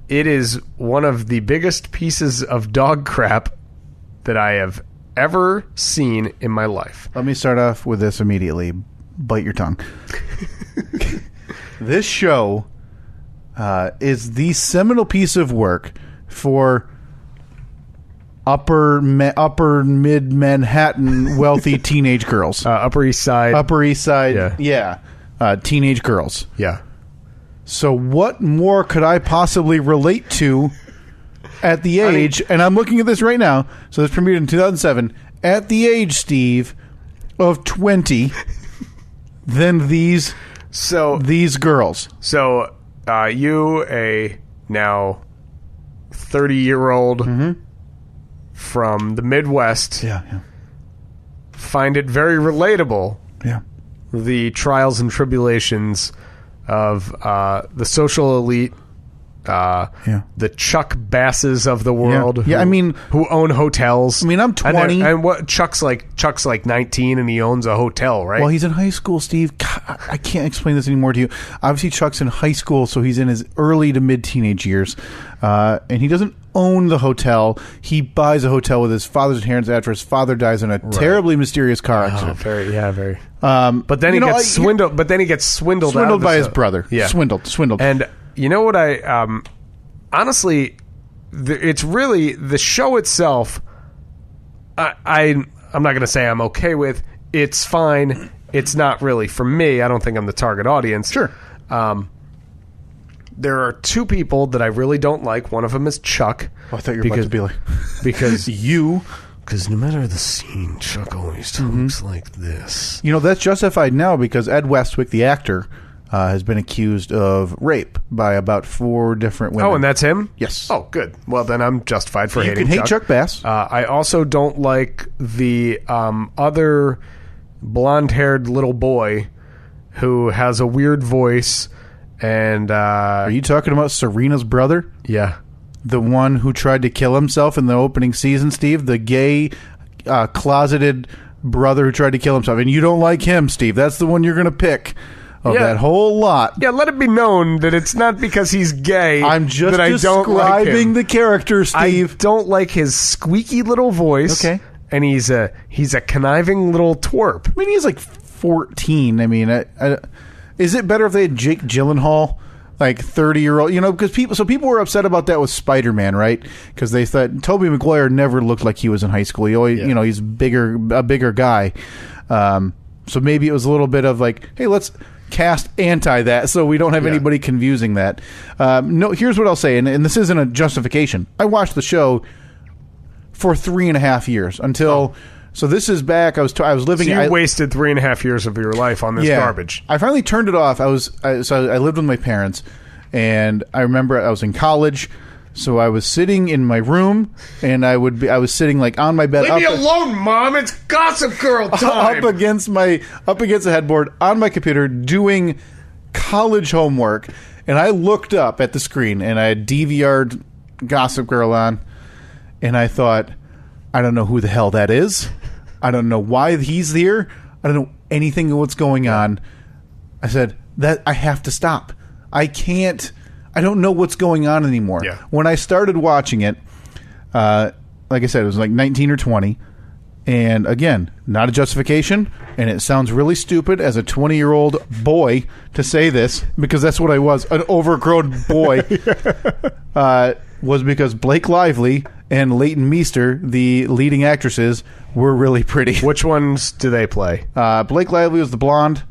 Speaker 3: It is one of the biggest pieces of dog crap that I have ever seen in my life.
Speaker 1: Let me start off with this immediately. Bite your tongue. This show is the seminal piece of work for upper mid Manhattan wealthy teenage girls.
Speaker 3: Upper East Side.
Speaker 1: Yeah. Teenage girls.
Speaker 3: Yeah.
Speaker 1: So what more could I possibly relate to at the age, and I'm looking at this right now, so this premiered in 2007, at the age, Steve, of 20, than these girls.
Speaker 3: So you, a now 30-year-old from the Midwest, find it very relatable, the trials and tribulations of the social elite, the Chuck Basses of the world, who own hotels.
Speaker 1: I mean, I'm 20,
Speaker 3: and what Chuck's like 19, and he owns a hotel, right?
Speaker 1: Well, he's in high school, Steve. God, I can't explain this anymore to you. Obviously, Chuck's in high school, so he's in his early to mid teenage years, and he doesn't own the hotel. He buys a hotel with his father's inheritance after his father dies in a terribly mysterious car accident.
Speaker 3: Very. But then he gets swindled. But then he gets swindled
Speaker 1: by his brother. Yeah, swindled.
Speaker 3: And you know what? Honestly, it's really the show itself. I'm not going to say I'm okay with. It's fine. It's not really for me. I don't think I'm the target audience.
Speaker 1: Sure.
Speaker 3: There are two people that I really don't like. One of them is Chuck.
Speaker 1: Oh, I thought you were about to be like...
Speaker 3: Because no matter the scene, Chuck always talks like this.
Speaker 1: You know, that's justified now because Ed Westwick, the actor, has been accused of rape by about 4 different women.
Speaker 3: Oh, and that's him?
Speaker 1: Yes.
Speaker 3: Oh, good. Well, then I'm justified for hating Chuck.
Speaker 1: You can hate Chuck Bass.
Speaker 3: I also don't like the other blonde-haired little boy who has a weird voice. And
Speaker 1: are you talking about Serena's brother?
Speaker 3: Yeah.
Speaker 1: The one who tried to kill himself in the opening season, Steve? The gay, closeted brother who tried to kill himself. And you don't like him, Steve. That's the one you're going to pick of that whole lot.
Speaker 3: Yeah, let it be known that it's not because he's gay.
Speaker 1: I'm just
Speaker 3: that
Speaker 1: describing
Speaker 3: I don't like him.
Speaker 1: The character, Steve.
Speaker 3: I don't like his squeaky little voice.
Speaker 1: Okay.
Speaker 3: And he's a conniving little twerp.
Speaker 1: I mean, he's like 14. I mean, is it better if they had Jake Gyllenhaal, like 30-year-old? You know, because people were upset about that with Spider-Man, right? Because they thought Tobey Maguire never looked like he was in high school. He always, he's a bigger guy. So maybe it was a little bit of like, hey, let's cast anti that so we don't have anybody confusing that. No, here's what I'll say, and this isn't a justification. I watched the show for 3.5 years until. So this is back. I was living.
Speaker 3: So you wasted 3.5 years of your life on this garbage.
Speaker 1: I finally turned it off. I lived with my parents, and I remember I was in college. So I was sitting in my room, and I was sitting like on my bed.
Speaker 3: Leave me alone, Mom! It's Gossip Girl time.
Speaker 1: Up against the headboard on my computer doing college homework, and I looked up at the screen, and I had DVR'd Gossip Girl on, and I thought, I don't know who the hell that is. I don't know why he's here. I don't know anything of what's going on. I said, that I have to stop. I can't. I don't know what's going on anymore.
Speaker 3: Yeah.
Speaker 1: When I started watching it, like I said, it was like 19 or 20. And again, not a justification. And it sounds really stupid as a 20-year-old boy to say this, because that's what I was, an overgrown boy. Was because Blake Lively and Leighton Meester, the leading actresses, were really pretty.
Speaker 3: Which ones do they play?
Speaker 1: Blake Lively was the blonde,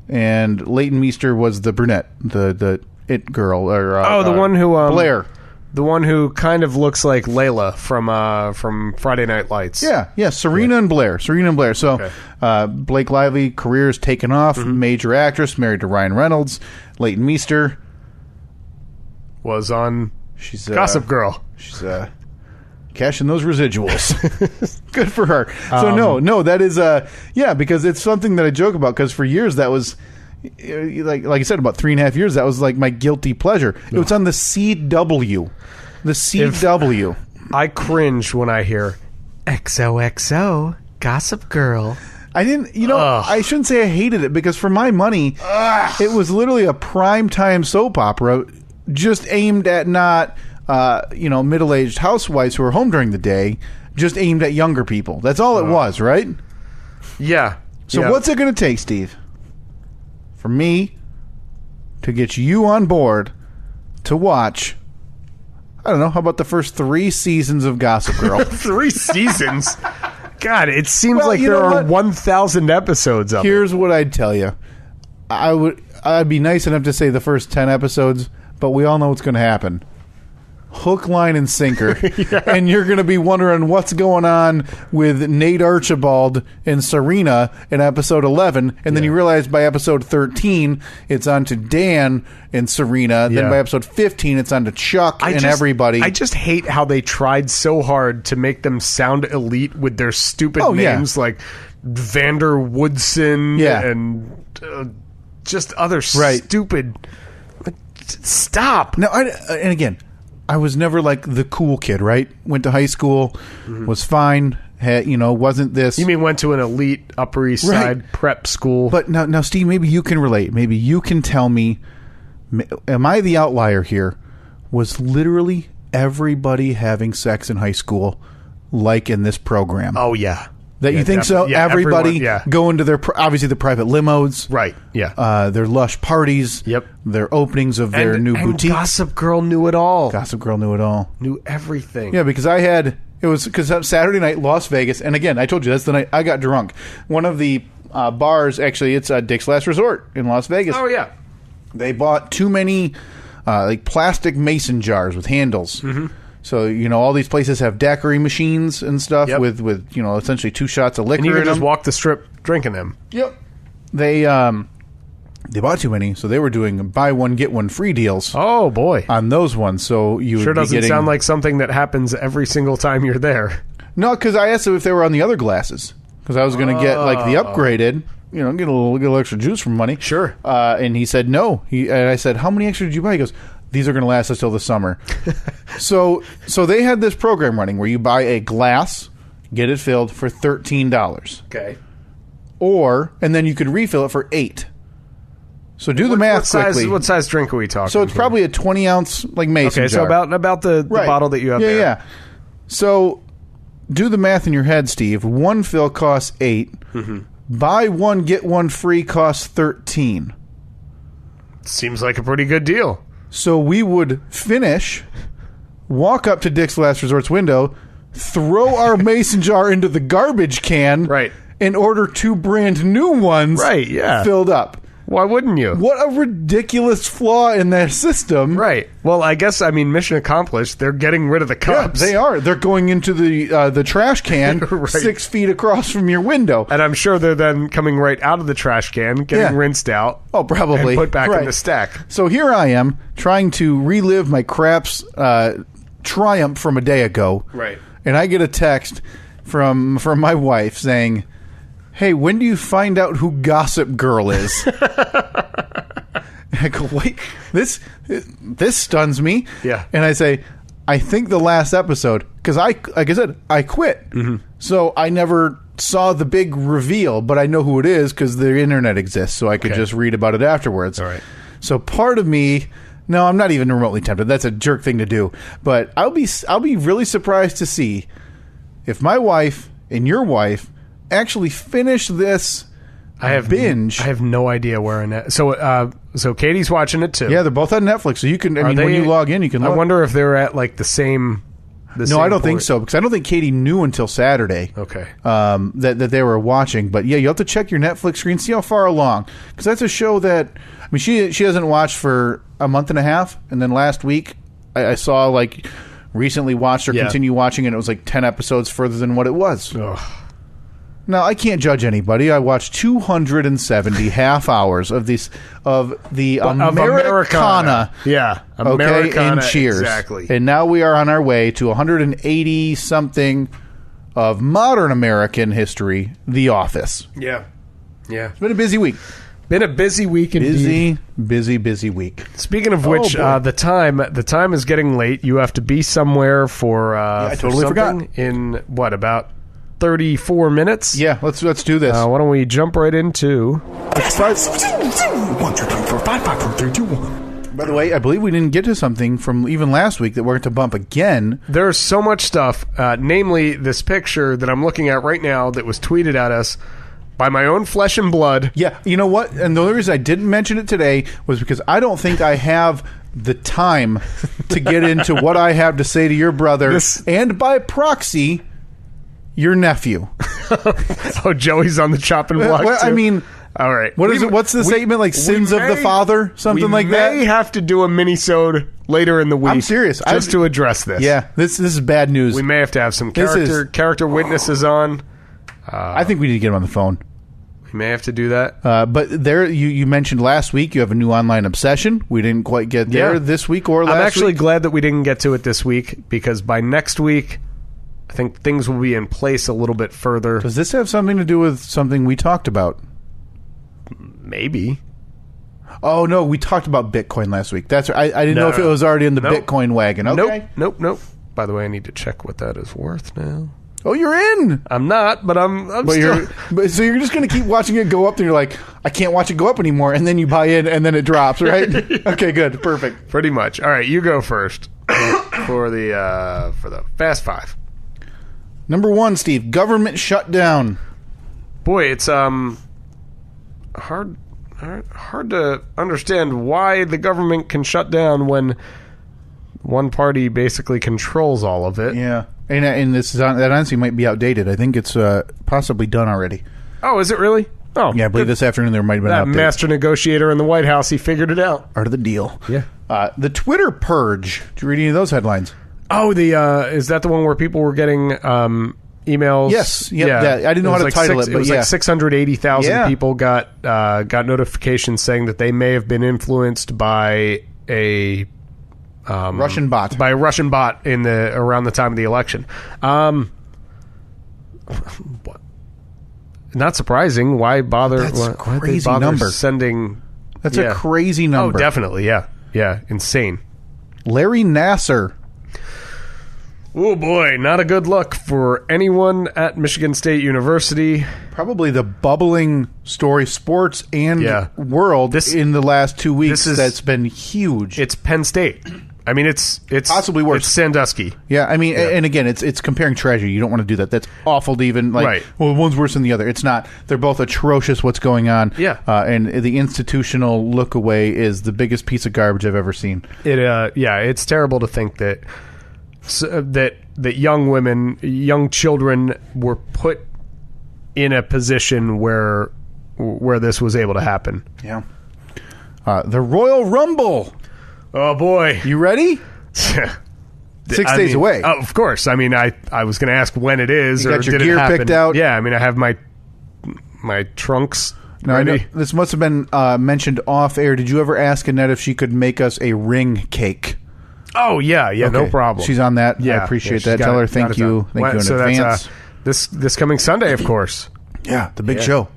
Speaker 1: and Leighton Meester was the brunette, the it girl. Or
Speaker 3: the one who
Speaker 1: Blair,
Speaker 3: the one who kind of looks like Layla from Friday Night Lights.
Speaker 1: Yeah, Serena and Blair. So Blake Lively, career's taken off, major actress, married to Ryan Reynolds. Leighton Meester
Speaker 3: was on.
Speaker 1: She's
Speaker 3: Gossip Girl.
Speaker 1: She's cashing those residuals. Good for her. So no, that is because it's something that I joke about, because for years that was like I said, about 3.5 years that was like my guilty pleasure. It was on the CW. The CW.
Speaker 3: I cringe when I hear XOXO, Gossip Girl.
Speaker 1: I didn't, I shouldn't say I hated it, because for my money, it was literally a primetime soap opera just aimed at not, middle-aged housewives who are home during the day, just aimed at younger people. That's all it was, right?
Speaker 3: Yeah.
Speaker 1: So what's it going to take, Steve, for me to get you on board to watch, I don't know, how about the first 3 seasons of Gossip Girl?
Speaker 3: 3 seasons? God, it seems like there are 1,000 episodes of it.
Speaker 1: Here's what I'd tell you. I'd be nice enough to say the first 10 episodes, but we all know what's going to happen. Hook, line, and sinker. And you're going to be wondering what's going on with Nate Archibald and Serena in episode 11. And then you realize by episode 13, it's on to Dan and Serena. Then by episode 15, it's on to Chuck and everybody.
Speaker 3: I just hate how they tried so hard to make them sound elite with their stupid names like Vander Woodson and just other stupid... Stop.
Speaker 1: Now, and again... I was never like the cool kid, right? Went to high school, was fine, wasn't this...
Speaker 3: You mean went to an elite Upper East Side prep school?
Speaker 1: But now, Steve, maybe you can relate. Maybe you can tell me, am I the outlier here? Was literally everybody having sex in high school like in this program?
Speaker 3: Oh, yeah.
Speaker 1: That you think so?
Speaker 3: Yeah,
Speaker 1: everybody going to their, obviously, the private limos.
Speaker 3: Right, yeah.
Speaker 1: Their lush parties.
Speaker 3: Yep.
Speaker 1: Their openings of their new boutiques.
Speaker 3: Gossip Girl knew it all.
Speaker 1: Gossip Girl knew it all.
Speaker 3: Knew everything.
Speaker 1: Yeah, because it was Saturday night, Las Vegas. And again, I told you, that's the night I got drunk. One of the bars, actually, it's Dick's Last Resort in Las Vegas.
Speaker 3: Oh, yeah.
Speaker 1: They bought too many plastic mason jars with handles. Mm-hmm. So, all these places have daiquiri machines and stuff with essentially 2 shots of liquor
Speaker 3: and you can
Speaker 1: in
Speaker 3: just
Speaker 1: them.
Speaker 3: walk the strip drinking them.
Speaker 1: Yep. They bought too many, so they were doing buy one, get one free deals.
Speaker 3: Oh, boy.
Speaker 1: On those ones. So you
Speaker 3: sure doesn't sound like something that happens every single time you're there.
Speaker 1: No, because I asked them if they were on the other glasses. Because I was going to get the upgraded, get a little extra juice from money.
Speaker 3: Sure.
Speaker 1: And he said no. And I said, how many extra did you buy? He goes, these are going to last us till the summer. So they had this program running where you buy a glass, get it filled for $13.
Speaker 3: Okay.
Speaker 1: And then you could refill it for $8. So do the math quickly.
Speaker 3: What size drink are we talking?
Speaker 1: So it's probably a 20-ounce mason jar.
Speaker 3: Okay, so about the bottle that you have there.
Speaker 1: Yeah. So do the math in your head, Steve. One fill costs $8. Mm-hmm. Buy one, get one free costs $13.
Speaker 3: Seems like a pretty good deal.
Speaker 1: So we would finish, walk up to Dick's Last Resort's window, throw our mason jar into the garbage can, and order 2 brand new ones filled up.
Speaker 3: Why wouldn't you?
Speaker 1: What a ridiculous flaw in that system.
Speaker 3: Right. Well, I guess, mission accomplished. They're getting rid of the cups.
Speaker 1: Yeah, they are. They're going into the trash can 6 feet across from your window.
Speaker 3: And I'm sure they're then coming right out of the trash can, getting rinsed out.
Speaker 1: Oh, probably.
Speaker 3: And put back in the stack.
Speaker 1: So here I am, trying to relive my craps triumph from a day ago.
Speaker 3: Right.
Speaker 1: And I get a text from my wife saying, hey, when do you find out who Gossip Girl is? I go, wait, this stuns me.
Speaker 3: Yeah.
Speaker 1: And I say, I think the last episode, because like I said, I quit. Mm-hmm. So I never saw the big reveal, but I know who it is because the internet exists, so I could just read about it afterwards.
Speaker 3: All right.
Speaker 1: So part of me, no, I'm not even remotely tempted. That's a jerk thing to do. But I'll be really surprised to see if my wife and your wife actually finish this binge.
Speaker 3: I have no idea where in it. So Katie's watching it too.
Speaker 1: Yeah, they're both on Netflix, so you can. When you log in, you can.
Speaker 3: I wonder if they're at like the same.
Speaker 1: No, I don't think so, because I don't think Katie knew until Saturday.
Speaker 3: Okay.
Speaker 1: That they were watching, but yeah, you have to check your Netflix screen, see how far along, because that's a show that she hasn't watched for a month and a half, and then last week I saw recently watched or continue watching, and it was 10 episodes further than what it was.
Speaker 3: Ugh.
Speaker 1: Now, I can't judge anybody. I watched 270 half hours of the Americana.
Speaker 3: Yeah,
Speaker 1: Americana. Okay, and Cheers.
Speaker 3: Exactly.
Speaker 1: And now we are on our way to 180-something of modern American history, The Office.
Speaker 3: Yeah.
Speaker 1: It's been a busy week.
Speaker 3: Been a busy week indeed.
Speaker 1: Busy week.
Speaker 3: Speaking of which, the time is getting late. You have to be somewhere for
Speaker 1: I totally forgot.
Speaker 3: In what, about 34 minutes?
Speaker 1: Yeah, let's do this.
Speaker 3: Why don't we jump right into
Speaker 4: 1, 2, 3, 4, 5, 5, 4, 3, 2, 1.
Speaker 1: By the way, I believe we didn't get to something from even last week that we're going to bump again.
Speaker 3: There's so much stuff, namely this picture that I'm looking at right now that was tweeted at us by my own flesh and blood.
Speaker 1: Yeah, you know what? And the only reason I didn't mention it today was because I don't think I have the time to get into what I have to say to your brother and by proxy, your nephew.
Speaker 3: Oh, Joey's on the chopping block.
Speaker 1: Well,
Speaker 3: too.
Speaker 1: I mean,
Speaker 3: all right.
Speaker 1: What is it? What's the statement? Like sins of the father, something like that.
Speaker 3: We may have to do a mini-sode later in the week.
Speaker 1: I'm serious,
Speaker 3: just to address this.
Speaker 1: Yeah, this is bad news.
Speaker 3: We may have to have some character witnesses on.
Speaker 1: I think we need to get him on the phone.
Speaker 3: We may have to do that.
Speaker 1: But there, you mentioned last week you have a new online obsession. We didn't quite get there this week or last week.
Speaker 3: I'm actually glad that we didn't get to it this week because by next week, I think things will be in place a little bit further.
Speaker 1: Does this have something to do with something we talked about?
Speaker 3: Maybe.
Speaker 1: Oh, no, we talked about Bitcoin last week. That's right. I didn't know if it was already in the Bitcoin wagon. Okay.
Speaker 3: Nope. By the way, I need to check what that is worth now.
Speaker 1: Oh, you're in.
Speaker 3: I'm not, but I'm still.
Speaker 1: So you're just going to keep watching it go up, and you're like, I can't watch it go up anymore, and then you buy in, and then it drops, right? Okay, good. Perfect.
Speaker 3: Pretty much. All right, you go first for the Fast Five.
Speaker 1: Number 1, Steve, government shutdown.
Speaker 3: Boy, it's hard to understand why the government can shut down when one party basically controls all of it.
Speaker 1: Yeah, and this that honestly might be outdated. I think it's possibly done already.
Speaker 3: Oh, is it really? Oh,
Speaker 1: yeah. I believe this afternoon there might have been
Speaker 3: that
Speaker 1: an update.
Speaker 3: Master negotiator in the White House. He figured it out.
Speaker 1: Art of the deal.
Speaker 3: Yeah.
Speaker 1: The Twitter purge. Did you read any of those headlines?
Speaker 3: Oh, is that the one where people were getting emails?
Speaker 1: Yes. Yep, yeah. I didn't know how to title it, but
Speaker 3: it was like 680,000 people got notifications saying that they may have been influenced by a
Speaker 1: Russian bot.
Speaker 3: By a Russian bot around the time of the election. Not surprising. Why bother?
Speaker 1: That's a crazy number.
Speaker 3: Sending.
Speaker 1: That's a crazy number.
Speaker 3: Oh, definitely. Yeah. Insane.
Speaker 1: Larry Nassar.
Speaker 3: Oh boy, not a good look for anyone at Michigan State University.
Speaker 1: Probably the bubbling story, sports and world in the last 2 weeks. That's been huge.
Speaker 3: It's Penn State. I mean, it's
Speaker 1: possibly worse.
Speaker 3: It's Sandusky.
Speaker 1: Yeah, I mean, and again, it's comparing treasure. You don't want to do that. That's awful to even well, one's worse than the other. It's not. They're both atrocious. What's going on?
Speaker 3: Yeah,
Speaker 1: and the institutional look away is the biggest piece of garbage I've ever seen.
Speaker 3: It's terrible to think that young women, young children were put in a position where this was able to happen.
Speaker 1: Yeah. The Royal Rumble.
Speaker 3: Oh boy,
Speaker 1: you ready? 6 days away.
Speaker 3: Oh, of course. I mean, I was going to ask when it is.
Speaker 1: You got your gear picked out.
Speaker 3: Yeah, I mean, I have my trunks.
Speaker 1: No, I know, this must have been mentioned off air. Did you ever ask Annette if she could make us a ring cake?
Speaker 3: Oh yeah, okay. No problem.
Speaker 1: She's on that. Yeah, I appreciate that. Tell her thank you in advance.
Speaker 3: This coming Sunday, of course.
Speaker 1: Yeah, the big show.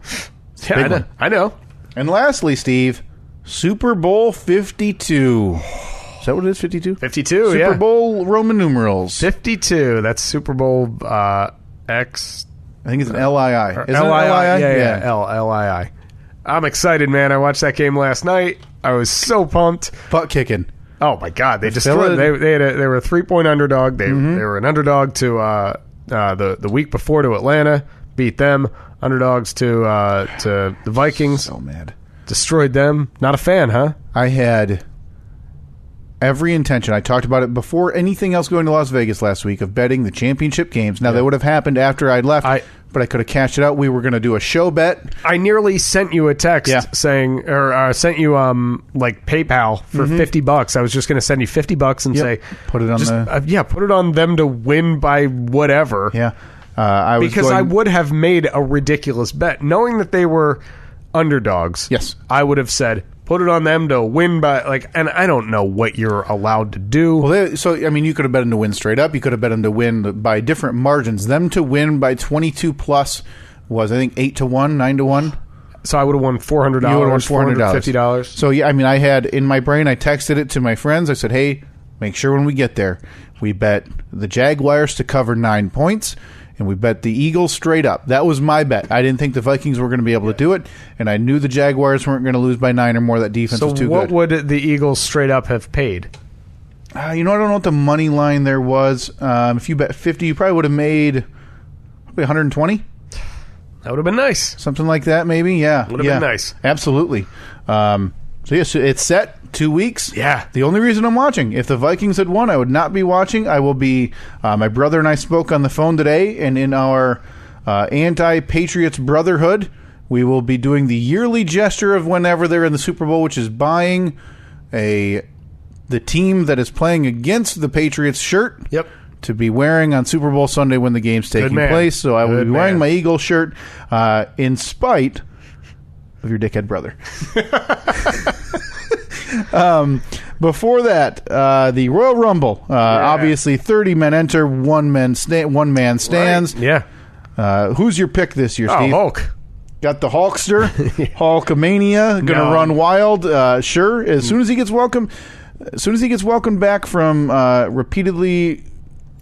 Speaker 3: I know.
Speaker 1: And lastly, Steve, Super Bowl 52. Is that what it is? 52.
Speaker 3: 52.
Speaker 1: Super Bowl Roman numerals.
Speaker 3: 52. That's Super Bowl X.
Speaker 1: I think it's an LII.
Speaker 3: Is it LII? Yeah. LII. I'm excited, man. I watched that game last night. I was so pumped.
Speaker 1: Butt kicking.
Speaker 3: Oh my God! They destroyed. They were a 3-point underdog. They were an underdog to the week before to Atlanta. Beat them. Underdogs to the Vikings.
Speaker 1: So mad.
Speaker 3: Destroyed them. Not a fan, huh?
Speaker 1: I had every intention. I talked about it before anything else going to Las Vegas last week of betting the championship games. Now, that would have happened after I'd left, but I could have cashed it out. We were going to do a show bet.
Speaker 3: I nearly sent you a text saying, or sent you like PayPal for $50. I was just going to send you $50 and say,
Speaker 1: put it on
Speaker 3: put it on them to win by whatever.
Speaker 1: Yeah,
Speaker 3: I would have made a ridiculous bet, knowing that they were underdogs.
Speaker 1: Yes,
Speaker 3: I would have said, put it on them to win by and I don't know what you're allowed to do.
Speaker 1: Well, you could have bet them to win straight up. You could have bet them to win by different margins. Them to win by 22 plus was, I think, 8-1, 9-1.
Speaker 3: So I would have won $400.
Speaker 1: You would have won
Speaker 3: $450.
Speaker 1: So yeah, I mean, I had in my brain, I texted it to my friends. I said, "Hey, make sure when we get there, we bet the Jaguars to cover 9 points, and we bet the Eagles straight up." That was my bet. I didn't think the Vikings were going to be able to do it, and I knew the Jaguars weren't going to lose by 9 or more. That defense was too good.
Speaker 3: So what would the Eagles straight up have paid?
Speaker 1: I don't know what the money line there was. If you bet 50, you probably would have made probably 120.
Speaker 3: That would have been nice.
Speaker 1: Something like that, maybe. Yeah,
Speaker 3: would have been nice.
Speaker 1: Absolutely. So yes, it's set 2 weeks.
Speaker 3: Yeah.
Speaker 1: The only reason I'm watching, if the Vikings had won, I would not be watching. I will be. My brother and I spoke on the phone today, and in our anti-Patriots brotherhood, we will be doing the yearly gesture of whenever they're in the Super Bowl, which is buying the team that is playing against the Patriots shirt.
Speaker 3: Yep.
Speaker 1: To be wearing on Super Bowl Sunday when the game's taking place. So I will be wearing my Eagle shirt in spite of your dickhead brother. Before that, the Royal Rumble. Obviously, 30 men enter, one man stands.
Speaker 3: Right. Yeah.
Speaker 1: Who's your pick this year, Steve?
Speaker 3: Hulk.
Speaker 1: Got the Hulkster, Hulkamania, going to run wild. Sure. As soon as he gets welcomed back from repeatedly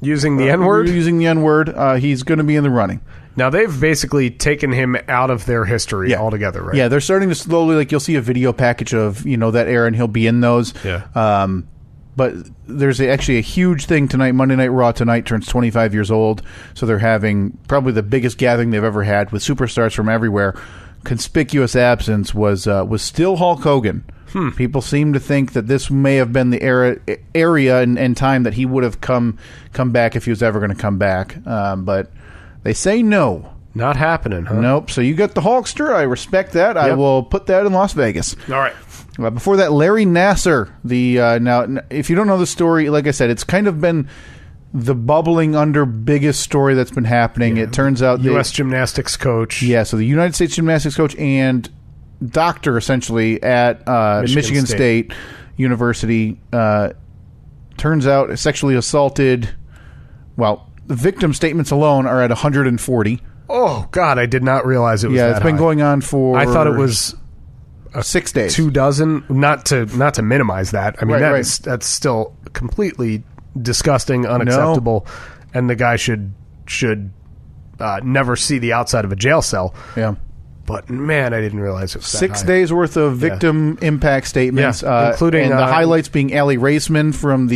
Speaker 3: using the N-word,
Speaker 1: he's going to be in the running.
Speaker 3: Now they've basically taken him out of their history altogether, right?
Speaker 1: Yeah, they're starting to slowly, like, you'll see a video package of that era, and he'll be in those.
Speaker 3: Yeah.
Speaker 1: But there's actually a huge thing tonight. Monday Night Raw tonight turns 25 years old, so they're having probably the biggest gathering they've ever had with superstars from everywhere. Conspicuous absence was still Hulk Hogan. People seem to think that this may have been the area and time that he would have come back if he was ever going to come back. But they say no.
Speaker 3: Not happening, huh?
Speaker 1: Nope. So you got the Hulkster. I respect that. Yep. I will put that in Las Vegas.
Speaker 3: All right.
Speaker 1: Before that, Larry Nassar. Now, if you don't know the story, like I said, it's kind of been the bubbling under biggest story that's been happening. Yeah. It turns out
Speaker 3: U.S. gymnastics coach.
Speaker 1: Yeah, so the United States gymnastics coach and doctor, essentially, at Michigan State University, turns out sexually assaulted. Well, the victim statements alone are at 140.
Speaker 3: Oh, God, I did not realize it was that
Speaker 1: Yeah, it's been going on for...
Speaker 3: I thought it was...
Speaker 1: 6 days.
Speaker 3: 2 dozen. Not to minimize that. I mean, that's still completely disgusting, unacceptable, and the guy should never see the outside of a jail cell.
Speaker 1: Yeah.
Speaker 3: But, man, I didn't realize it was
Speaker 1: 6 days worth of victim impact statements,
Speaker 3: including
Speaker 1: and the highlights being Allie Raceman from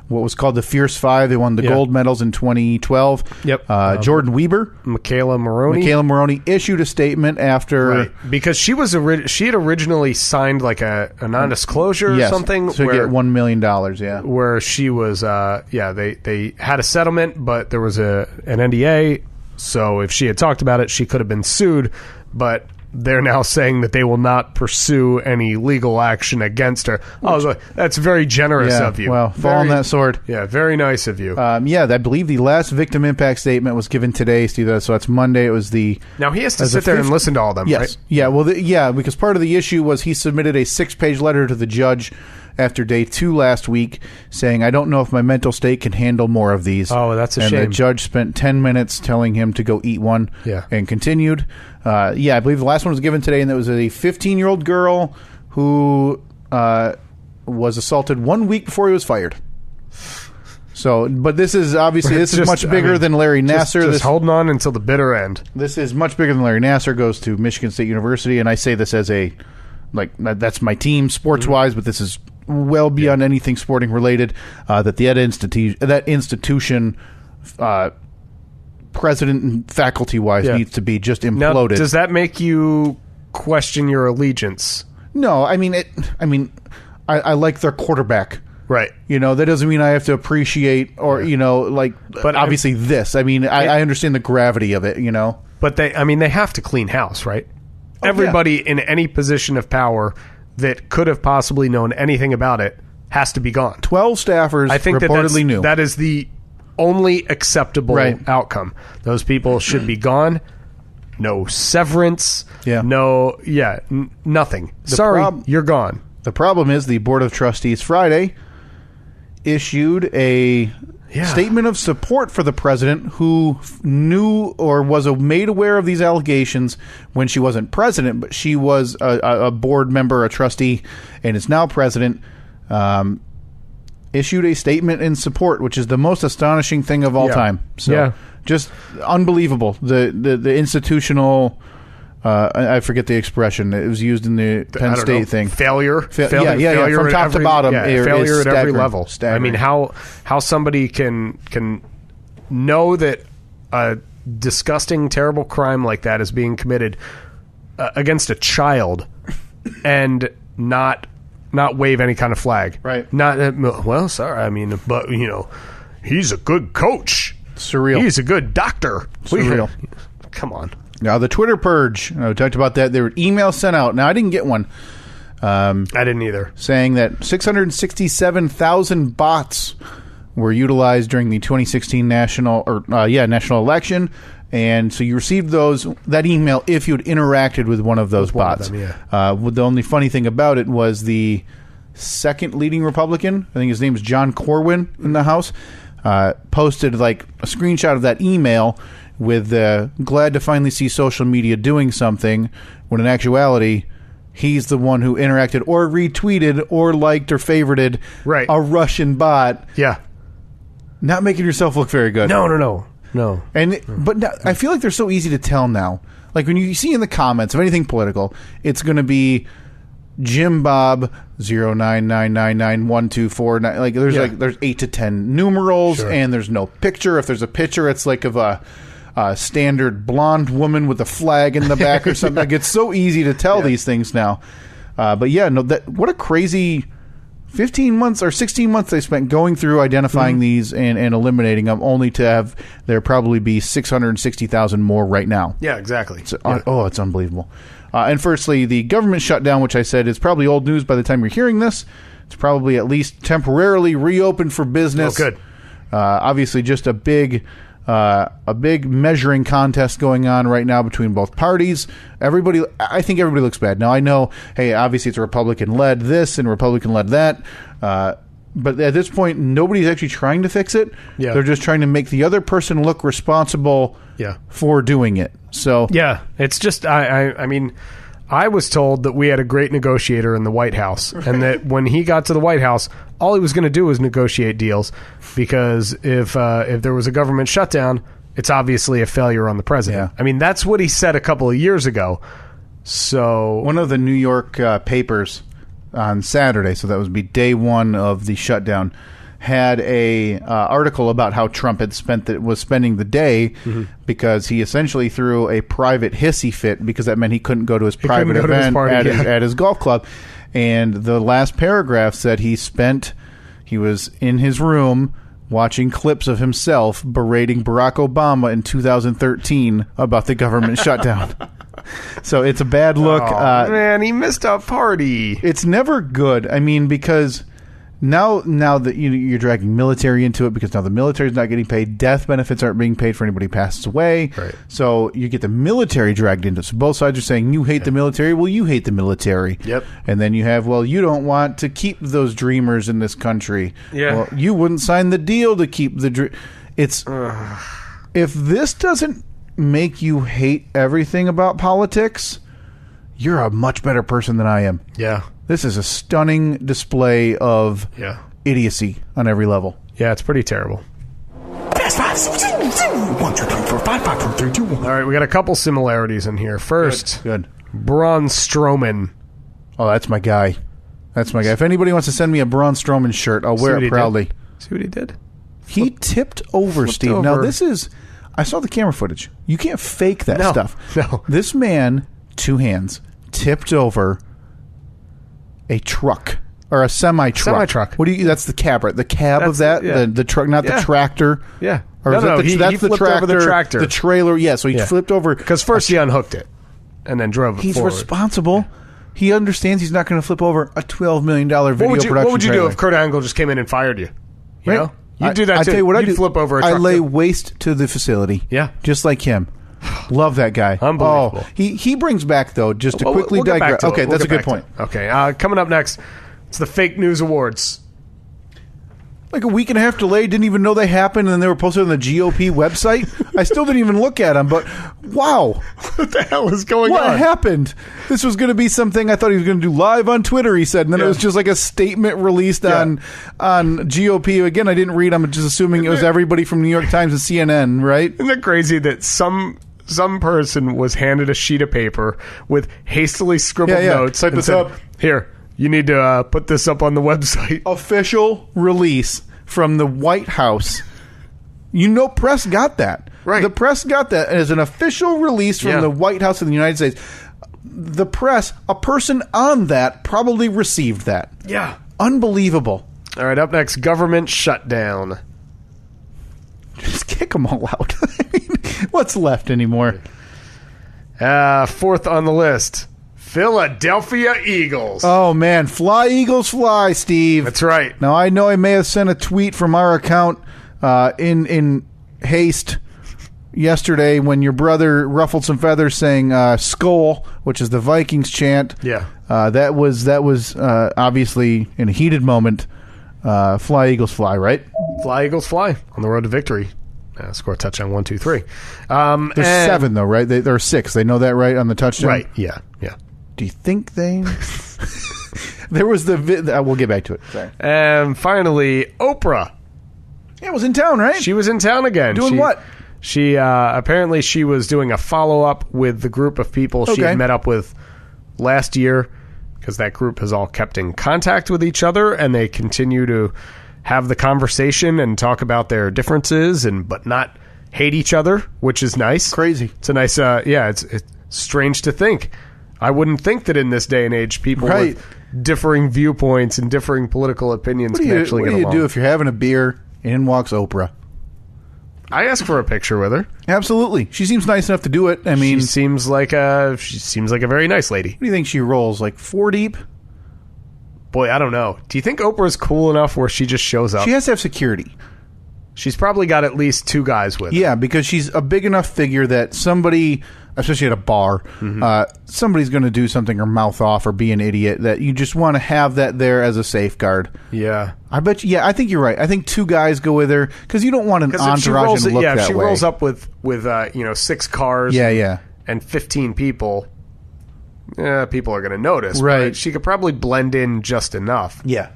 Speaker 1: what was called the Fierce Five. They won the gold medals in 2012.
Speaker 3: Yep.
Speaker 1: Jordan Weber,
Speaker 3: Michaela Maroney
Speaker 1: issued a statement after
Speaker 3: because she had originally signed like a non-disclosure or something
Speaker 1: to get $1 million. Yeah,
Speaker 3: where she was. They had a settlement, but there was an NDA. So if she had talked about it, she could have been sued. But they're now saying that they will not pursue any legal action against her. I was like, that's very generous of you.
Speaker 1: Well, fall on that sword.
Speaker 3: Yeah, very nice of you.
Speaker 1: I believe the last victim impact statement was given today, Steve. So that's Monday. It was
Speaker 3: Now he has to sit there and listen to all of them, right?
Speaker 1: Yeah, well, because part of the issue was he submitted a 6-page letter to the judge after day 2 last week saying, I don't know if my mental state can handle more of these.
Speaker 3: Oh, that's a shame.
Speaker 1: And the judge spent 10 minutes telling him to go eat one and continued. I believe the last one was given today, and it was a 15-year-old girl who was assaulted 1 week before he was fired. So, but this is much bigger than Larry Nassar.
Speaker 3: Just holding on until the bitter end.
Speaker 1: This is much bigger than Larry Nassar. Goes to Michigan State University, and I say this as that's my team sports-wise, but this is well beyond anything sporting related. That institution, president and faculty-wise, needs to be just imploded.
Speaker 3: Now, does that make you question your allegiance?
Speaker 1: No, I I like their quarterback.
Speaker 3: Right.
Speaker 1: That doesn't mean I have to appreciate or, but obviously I understand the gravity of it,
Speaker 3: But they have to clean house, right? Everybody in any position of power that could have possibly known anything about it has to be gone.
Speaker 1: 12 staffers reportedly knew.
Speaker 3: That is the only acceptable outcome. Those people should be gone. No severance.
Speaker 1: Yeah.
Speaker 3: Nothing. Sorry, you're gone.
Speaker 1: The problem is the Board of Trustees Friday issued a Statement of support for the president, who knew or was made aware of these allegations when she wasn't president, but she was a board member, a trustee, and is now president. Issued a statement in support, which is the most astonishing thing of all time. So, just unbelievable. The institutional. I forget the expression. It was used in the Penn State thing.
Speaker 3: Failure.
Speaker 1: Failure from top to bottom.
Speaker 3: Failure at every level.
Speaker 1: Staggering.
Speaker 3: I mean, how somebody can know that a disgusting, terrible crime like that is being committed against a child and not wave any kind of flag.
Speaker 1: Right.
Speaker 3: Well, sorry. I mean, but he's a good coach.
Speaker 1: Surreal.
Speaker 3: He's a good doctor.
Speaker 1: Surreal.
Speaker 3: Come on.
Speaker 1: Now, the Twitter purge, we talked about that. There were emails sent out. Now, I didn't get one.
Speaker 3: I didn't either.
Speaker 1: Saying that 667,000 bots were utilized during the 2016 national election. And so you received that email if you'd interacted with one of those bots. The only funny thing about it was the second leading Republican, I think his name is John Corwin in the House, posted like a screenshot of that email with glad to finally see social media doing something, when in actuality he's the one who interacted or retweeted or liked or favorited a Russian bot.
Speaker 3: Yeah.
Speaker 1: Not making yourself look very good.
Speaker 3: No.
Speaker 1: But now, I feel like they're so easy to tell now. Like when you see in the comments of anything political, it's going to be Jim Bob 099991249. Like there's 8 to 10 numerals, and there's no picture. If there's a picture, it's like of a standard blonde woman with a flag in the back or something. Like it's so easy to tell these things now. What a crazy 15 months or 16 months they spent going through identifying these and eliminating them, only to have there probably be 660,000 more right now.
Speaker 3: Yeah, exactly.
Speaker 1: It's unbelievable. And firstly, the government shutdown, which I said is probably old news by the time you're hearing this. It's probably at least temporarily reopened for business.
Speaker 3: Oh, good.
Speaker 1: Obviously, just a big measuring contest going on right now between both parties. I think everybody looks bad. Now, I know, hey, obviously it's a Republican-led this and Republican-led that, but at this point, nobody's actually trying to fix it. Yeah. They're just trying to make the other person look responsible for doing it. So
Speaker 3: yeah, it's just, I mean, I was told that we had a great negotiator in the White House, and that when he got to the White House, all he was going to do was negotiate deals, because if there was a government shutdown, it's obviously a failure on the president.
Speaker 1: Yeah.
Speaker 3: I mean, that's what he said a couple of years ago. So
Speaker 1: one of the New York papers on Saturday, so that would be day one of the shutdown, had a article about how Trump was spending the day because he essentially threw a private hissy fit, because that meant he couldn't go to his private event at his golf club. And the last paragraph said he was in his room watching clips of himself berating Barack Obama in 2013 about the government shutdown. So it's a bad look.
Speaker 3: Oh, man, he missed a party.
Speaker 1: It's never good. I mean, because now that you're dragging military into it, because now the military is not getting paid. Death benefits aren't being paid for anybody who passes away.
Speaker 3: Right.
Speaker 1: So you get the military dragged into it. So both sides are saying, you hate the military. Well, you hate the military.
Speaker 3: Yep.
Speaker 1: And then you have, well, you don't want to keep those dreamers in this country.
Speaker 3: Yeah.
Speaker 1: Well, you wouldn't sign the deal to keep the It's if this doesn't make you hate everything about politics, you're a much better person than I am.
Speaker 3: Yeah.
Speaker 1: This is a stunning display of idiocy on every level.
Speaker 3: Yeah, it's pretty terrible.
Speaker 4: Fast 5, 1, 2, 3, 4, 5, 5, 4, 3, 2, 1.
Speaker 3: All right, we got a couple similarities in here. First,
Speaker 1: Good.
Speaker 3: Braun Strowman.
Speaker 1: Oh, that's my guy. If anybody wants to send me a Braun Strowman shirt, I'll wear it proudly.
Speaker 3: See what he did?
Speaker 1: He tipped over, Steve.
Speaker 3: over.
Speaker 1: Now, this is... I saw the camera footage. You can't fake that stuff.
Speaker 3: No.
Speaker 1: This man, 2 hands, tipped over a truck or a semi-truck. What do you? That's the cab, right? The cab of that, the truck, not the tractor.
Speaker 3: Yeah.
Speaker 1: Or
Speaker 3: He
Speaker 1: that's the
Speaker 3: flipped
Speaker 1: tractor.
Speaker 3: over the tractor.
Speaker 1: The trailer. Yeah. So he flipped over
Speaker 3: because first he unhooked it and then drove it.
Speaker 1: He's
Speaker 3: forward.
Speaker 1: responsible. He understands he's not going to flip over a $12 million video production.
Speaker 3: What would you
Speaker 1: trailer.
Speaker 3: do if Kurt Angle just came in and fired you? You
Speaker 1: Right.
Speaker 3: know, you do that.
Speaker 1: I
Speaker 3: too.
Speaker 1: tell you what,
Speaker 3: You'd flip over a truck.
Speaker 1: I lay
Speaker 3: too.
Speaker 1: waste to the facility.
Speaker 3: Yeah.
Speaker 1: Just like him. Love that guy.
Speaker 3: Unbelievable.
Speaker 1: Oh, he brings back, though, just to
Speaker 3: Well,
Speaker 1: quickly
Speaker 3: we'll get back
Speaker 1: digress.
Speaker 3: to it.
Speaker 1: Okay,
Speaker 3: We'll
Speaker 1: that's a
Speaker 3: get
Speaker 1: good
Speaker 3: back
Speaker 1: point.
Speaker 3: to it. Okay, coming up next, it's the Fake News Awards.
Speaker 1: like a week and a half delay. Didn't even know they happened, and then they were posted on the GOP website. I still didn't even look at them, but wow.
Speaker 3: What the hell is going on?
Speaker 1: What happened? This was going to be something I thought he was going to do live on Twitter, he said, and then it was just like a statement released on GOP. Again, I didn't read. I'm just assuming it was everybody from New York Times and CNN, right?
Speaker 3: Isn't it crazy that some person was handed a sheet of paper with hastily scribbled notes
Speaker 1: Type
Speaker 3: and
Speaker 1: this
Speaker 3: said,
Speaker 1: up.
Speaker 3: "Here, you need to put this up on the website."
Speaker 1: Official release from the White House. Press got that.
Speaker 3: Right.
Speaker 1: The press got that as an official release from the White House of the United States. The press, a person on that probably received that.
Speaker 3: Yeah.
Speaker 1: Unbelievable.
Speaker 3: All right, up next, government shutdown.
Speaker 1: Just kick them all out. I mean, what's left anymore?
Speaker 3: Fourth on the list, Philadelphia Eagles.
Speaker 1: Oh, man. Fly, Eagles, fly, Steve.
Speaker 3: That's right.
Speaker 1: Now, I know I may have sent a tweet from our account in haste yesterday when your brother ruffled some feathers saying "Skol," which is the Vikings chant.
Speaker 3: Yeah.
Speaker 1: That was obviously in a heated moment. Fly, Eagles, fly, right?
Speaker 3: Fly, Eagles, fly on the road to victory. Score a touchdown, 1, 2, 3.
Speaker 1: There's 7, though, right? There are 6. They know that, right, on the touchdown?
Speaker 3: Right, yeah.
Speaker 1: Do you think they... There was the... we'll get back to it. Sorry.
Speaker 3: And finally, Oprah.
Speaker 1: Yeah, it was in town, right?
Speaker 3: She was in town again.
Speaker 1: Doing what?
Speaker 3: She apparently she was doing a follow-up with the group of people she had met up with last year, because that group has all kept in contact with each other, and they continue to have the conversation and talk about their differences, but not hate each other, which is nice.
Speaker 1: Crazy.
Speaker 3: It's a nice, it's strange to think. I wouldn't think that in this day and age, people with differing viewpoints and differing political opinions can actually get along.
Speaker 1: What do you do if you're having a beer and in walks Oprah?
Speaker 3: I asked for a picture with her.
Speaker 1: Absolutely. She seems nice enough to do it. I mean,
Speaker 3: she seems like a very nice lady.
Speaker 1: What do you think she rolls? Like 4 deep?
Speaker 3: Boy, I don't know. Do you think Oprah's cool enough where she just shows up?
Speaker 1: She has to have security.
Speaker 3: She's probably got at least 2 guys with her.
Speaker 1: Yeah, because she's a big enough figure that somebody, especially at a bar, somebody's going to do something or mouth off or be an idiot, that you just want to have that there as a safeguard.
Speaker 3: Yeah.
Speaker 1: I bet you, I think you're right. I think 2 guys go with her because you don't want an entourage and look that way.
Speaker 3: If she rolls up with 6 cars and 15 people, people are going to notice.
Speaker 1: Right.
Speaker 3: But she could probably blend in just enough.
Speaker 1: Yeah,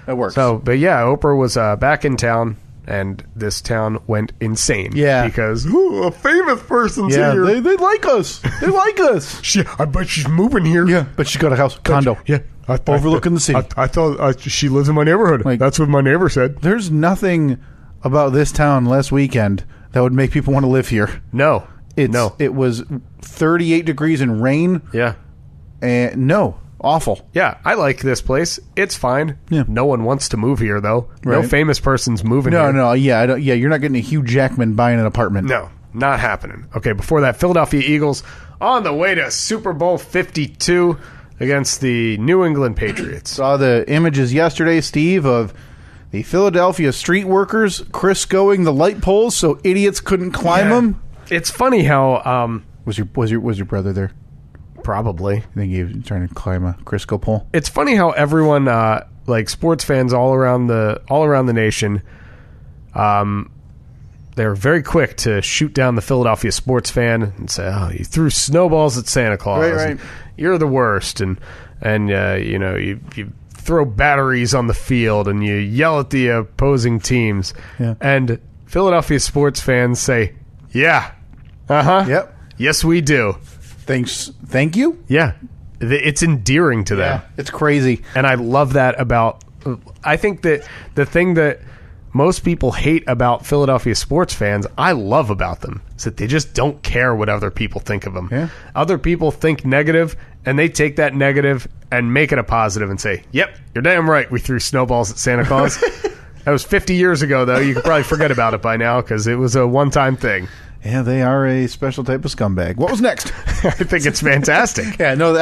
Speaker 1: that works.
Speaker 3: So, but yeah, Oprah was back in town, and this town went insane.
Speaker 1: Yeah.
Speaker 3: Because a famous person's here.
Speaker 1: They like us. They like us.
Speaker 3: I bet she's moving here.
Speaker 1: Yeah, but she's got a house, condo.
Speaker 3: Yeah.
Speaker 1: Overlooking the city.
Speaker 3: I thought she lives in my neighborhood. That's what my neighbor said.
Speaker 1: There's nothing about this town last weekend that would make people want to live here.
Speaker 3: No.
Speaker 1: It was 38 degrees and rain.
Speaker 3: Yeah.
Speaker 1: And awful.
Speaker 3: Yeah, I like this place. It's fine.
Speaker 1: Yeah.
Speaker 3: No one wants to move here, though.
Speaker 1: Right.
Speaker 3: No famous person's moving here.
Speaker 1: No, you're not getting a Hugh Jackman buying an apartment.
Speaker 3: No, not happening. Okay, before that, Philadelphia Eagles on the way to Super Bowl 52 against the New England Patriots.
Speaker 1: Saw the images yesterday, Steve, of the Philadelphia street workers Criscoing the light poles so idiots couldn't climb them.
Speaker 3: It's funny how
Speaker 1: was your brother there?
Speaker 3: Probably.
Speaker 1: I think he was trying to climb a Crisco pole.
Speaker 3: It's funny how everyone, like sports fans all around the nation, they're very quick to shoot down the Philadelphia sports fan and say, "Oh, you threw snowballs at Santa Claus.
Speaker 1: Right.
Speaker 3: You're the worst." And you throw batteries on the field and you yell at the opposing teams.
Speaker 1: Yeah.
Speaker 3: And Philadelphia sports fans say, "Yeah,
Speaker 1: Yep.
Speaker 3: yes, we do."
Speaker 1: Thank you.
Speaker 3: Yeah, it's endearing to them.
Speaker 1: Yeah, it's crazy.
Speaker 3: And I love that about... I think that the thing that most people hate about Philadelphia sports fans, I love about them, is that they just don't care what other people think of them.
Speaker 1: Yeah.
Speaker 3: Other people think negative, and they take that negative and make it a positive and say, "Yep, you're damn right, we threw snowballs at Santa Claus." That was 50 years ago, though. You could probably forget about it by now because it was a one-time thing.
Speaker 1: Yeah, they are a special type of scumbag. What was next?
Speaker 3: I think it's fantastic.
Speaker 1: Yeah, no,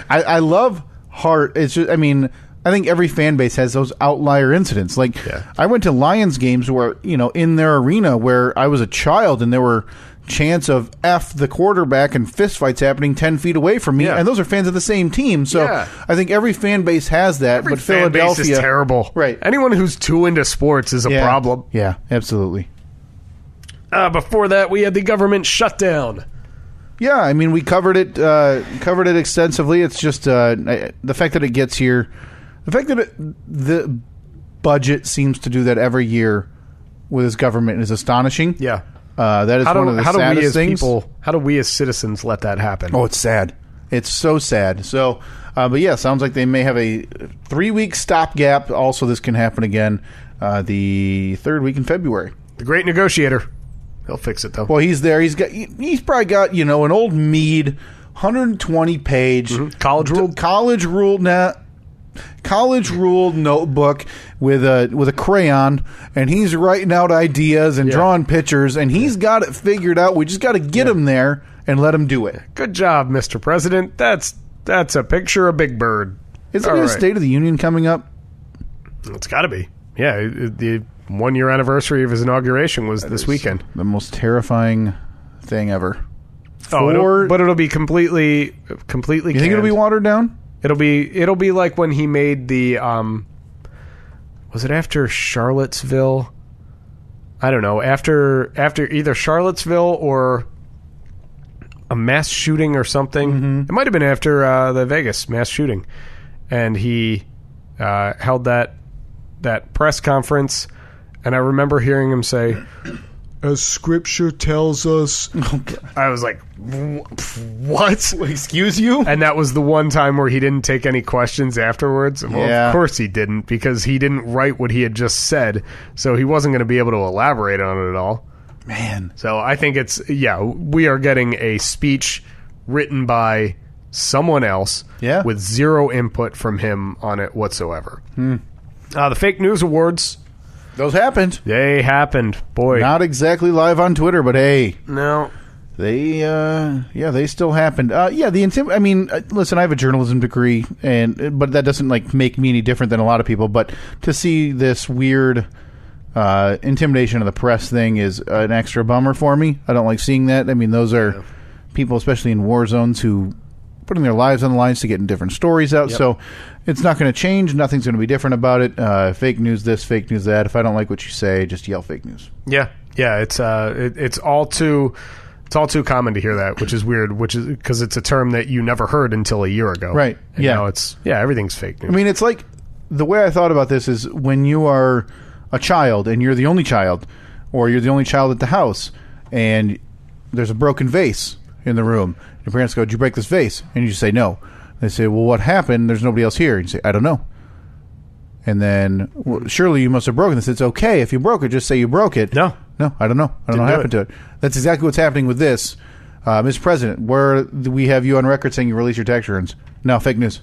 Speaker 1: I love Hart. It's just, I mean, I think every fan base has those outlier incidents. Like, I went to Lions games where, in their arena where I was a child and there were chance of F the quarterback and fistfights happening 10 feet away from me.
Speaker 3: Yeah.
Speaker 1: And those are fans of the same team. So
Speaker 3: Yeah.
Speaker 1: I think every fan base has that.
Speaker 3: Every
Speaker 1: but
Speaker 3: fan base
Speaker 1: Philadelphia
Speaker 3: is terrible.
Speaker 1: Right.
Speaker 3: Anyone who's too into sports is a problem.
Speaker 1: Yeah, absolutely.
Speaker 3: Before that, we had the government shutdown.
Speaker 1: Yeah, I mean, we covered it extensively. It's just the fact that it gets here, the fact that the budget seems to do that every year with his government is astonishing.
Speaker 3: Yeah.
Speaker 1: That is one of the saddest things.
Speaker 3: How do we as citizens let that happen?
Speaker 1: Oh, it's sad. It's so sad. So, but yeah, sounds like they may have a 3-week stopgap. Also, this can happen again the third week in February.
Speaker 3: The great negotiator. He'll fix it, though.
Speaker 1: Well, he's there. He's probably got, an old Mead, 120-page college ruled notebook with a crayon, and he's writing out ideas and drawing pictures, and he's got it figured out. We just got to get him there and let him do it.
Speaker 3: Good job, Mr. President. That's a picture of Big Bird.
Speaker 1: Isn't it a State of the Union coming up?
Speaker 3: It's got to be. Yeah, the 1-year anniversary of his inauguration was this weekend.
Speaker 1: The most terrifying thing ever.
Speaker 3: But it'll be completely
Speaker 1: You think it'll
Speaker 3: canned.
Speaker 1: be watered down?
Speaker 3: It'll be like when he made the was it after Charlottesville? I don't know. After either Charlottesville or a mass shooting or something. Mm-hmm. It might have been after the Vegas mass shooting, and he held that press conference, and I remember hearing him say, "As Scripture tells us." I was like, "What?
Speaker 1: Excuse you?"
Speaker 3: And that was the one time where he didn't take any questions afterwards. Well, of course he didn't, because he didn't write what he had just said, so he wasn't going to be able to elaborate on it at all.
Speaker 1: Man.
Speaker 3: So I think we are getting a speech written by someone else with zero input from him on it whatsoever. The fake news awards.
Speaker 1: Those happened.
Speaker 3: They happened. Boy.
Speaker 1: Not exactly live on Twitter, but hey.
Speaker 3: No.
Speaker 1: They still happened. Listen, I have a journalism degree, but that doesn't make me any different than a lot of people. But to see this weird intimidation of the press thing is an extra bummer for me. I don't like seeing that. I mean, those are people, especially in war zones, who putting their lives on the lines to get different stories out. Yep. So it's not going to change. Nothing's going to be different about it. Fake news this, fake news that. If I don't like what you say, just yell fake news.
Speaker 3: Yeah. It's all too common to hear that, which is weird. Which is because it's a term that you never heard until a year ago.
Speaker 1: Right.
Speaker 3: And now everything's fake news.
Speaker 1: I mean, it's like the way I thought about this is when you are a child and you're the only child, or you're the only child at the house, and there's a broken vase in the room. Your parents go, "Did you break this vase?" And you just say, "No." They say, "Well, what happened? There's nobody else here." And you say, "I don't know." And then, "Well, surely you must have broken this." It's okay if you broke it. Just say you broke it.
Speaker 3: No,
Speaker 1: I don't know. I don't know what happened to it. That's exactly what's happening with this. Mr. President, where we have you on record saying you release your tax returns. No, fake news.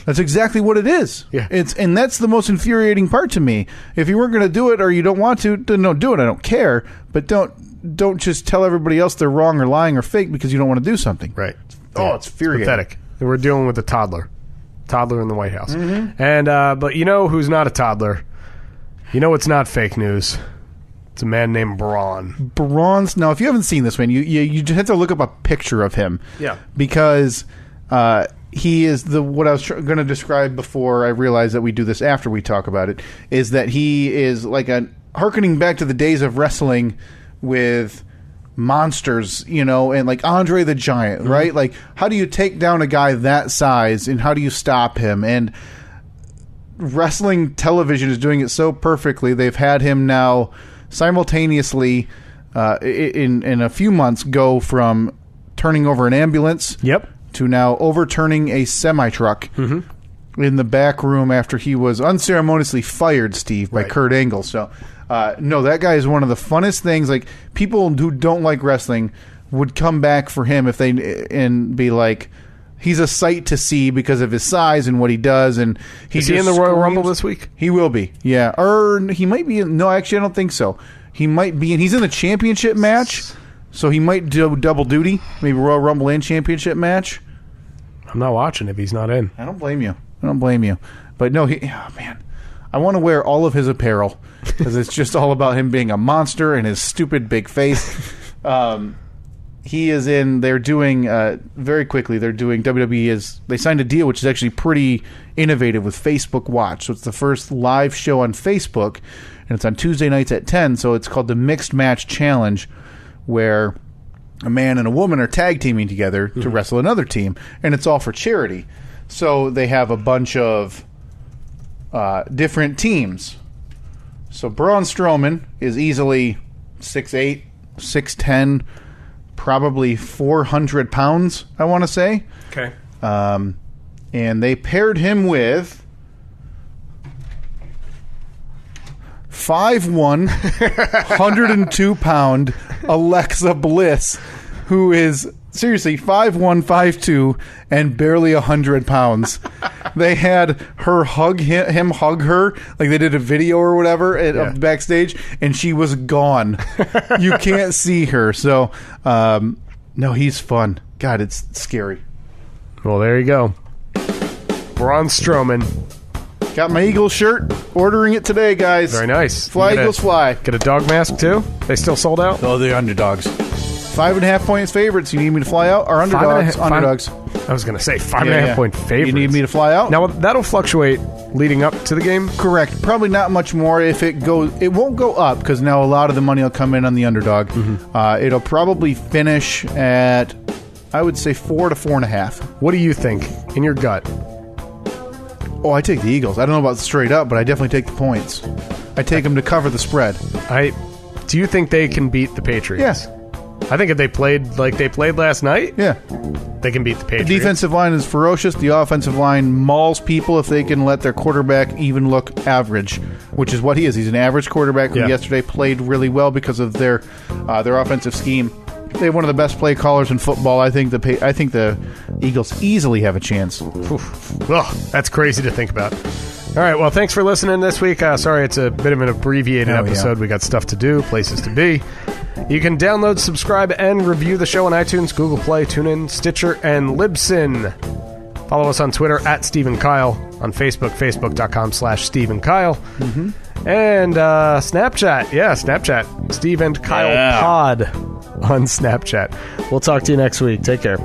Speaker 1: That's exactly what it is.
Speaker 3: Yeah.
Speaker 1: And that's the most infuriating part to me. If you weren't going to do it or you don't want to, then don't do it. I don't care. But don't just tell everybody else they're wrong or lying or fake because you don't want to do something.
Speaker 3: Right.
Speaker 1: Oh, it's infuriating.
Speaker 3: Pathetic. We're dealing with a toddler in the White House.
Speaker 1: Mm-hmm.
Speaker 3: And but you know who's not a toddler? You know it's not fake news. It's a man named Braun.
Speaker 1: Braun's. Now, if you haven't seen this man, you just have to look up a picture of him.
Speaker 3: Yeah.
Speaker 1: Because he is what I was going to describe before I realized that we do this after we talk about it, is that he is like hearkening back to the days of wrestling with monsters, and like Andre the Giant, right? Mm-hmm. Like, how do you take down a guy that size and how do you stop him? And wrestling television is doing it so perfectly. They've had him now simultaneously in a few months go from turning over an ambulance to now overturning a semi-truck in the back room after he was unceremoniously fired, Steve, by Kurt Angle. So no, that guy is one of the funnest things. Like, people who don't like wrestling would come back for him and be like, he's a sight to see because of his size and what he does. And
Speaker 3: is he in the Royal Rumble this week?
Speaker 1: He will be, yeah. Or he might be in, no, actually, I don't think so. He might be he's in the championship match, so he might do double duty, maybe Royal Rumble and championship match.
Speaker 3: I'm not watching if he's not in.
Speaker 1: I don't blame you. But no, man, I want to wear all of his apparel because it's just all about him being a monster and his stupid big face. He is in. They're doing very quickly. They're doing WWE. They signed a deal which is actually pretty innovative with Facebook Watch. So it's the first live show on Facebook, and it's on Tuesday nights at 10. So it's called the Mixed Match Challenge, where a man and a woman are tag teaming together to wrestle another team, and it's all for charity. So they have a bunch of different teams. So Braun Strowman is easily 6'8", 6'10", probably 400 pounds, I want to say.
Speaker 3: Okay.
Speaker 1: And they paired him with 5'1", 102-pound Alexa Bliss, who is seriously 5'1", 5'2", and barely 100 pounds. They had her hug him hug her, like they did a video or whatever of backstage, and she was gone. You can't see her. So, no, he's fun. God, it's scary.
Speaker 3: Well, there you go. Braun Strowman.
Speaker 1: Got my Eagles shirt. Ordering it today, guys.
Speaker 3: Very nice.
Speaker 1: Fly, Eagles, fly.
Speaker 3: Get a dog mask, too? They still sold out?
Speaker 1: Oh, the underdogs. 5.5 points favorites. You need me to fly out? Or underdogs? Underdogs.
Speaker 3: I was going to say 5.5 point favorites.
Speaker 1: You need me to fly out?
Speaker 3: Now, that'll fluctuate leading up to the game?
Speaker 1: Correct. Probably not much more. If it goes, it won't go up because now a lot of the money will come in on the underdog. Mm-hmm. It'll probably finish at, I would say, 4 to 4.5.
Speaker 3: What do you think in your gut?
Speaker 1: Oh, I take the Eagles. I don't know about straight up, but I definitely take the points. I take them to cover the spread.
Speaker 3: Do you think they can beat the Patriots?
Speaker 1: Yes.
Speaker 3: I think if they played like they played last night, they can beat the Patriots.
Speaker 1: The defensive line is ferocious. The offensive line mauls people if they can let their quarterback even look average, which is what he is. He's an average quarterback who yesterday played really well because of their offensive scheme. They have one of the best play callers in football. I think the Eagles easily have a chance.
Speaker 3: Ugh, that's crazy to think about. All right, well, thanks for listening this week. Sorry, it's a bit of an abbreviated episode. We got stuff to do, places to be. You can download, subscribe, and review the show on iTunes, Google Play, TuneIn, Stitcher, and Libsyn. Follow us on Twitter at Steve and Kyle, on Facebook, facebook.com/Steve and Kyle. Mm-hmm. And Snapchat, Snapchat, Steve and Kyle Pod on Snapchat. We'll talk to you next week. Take care.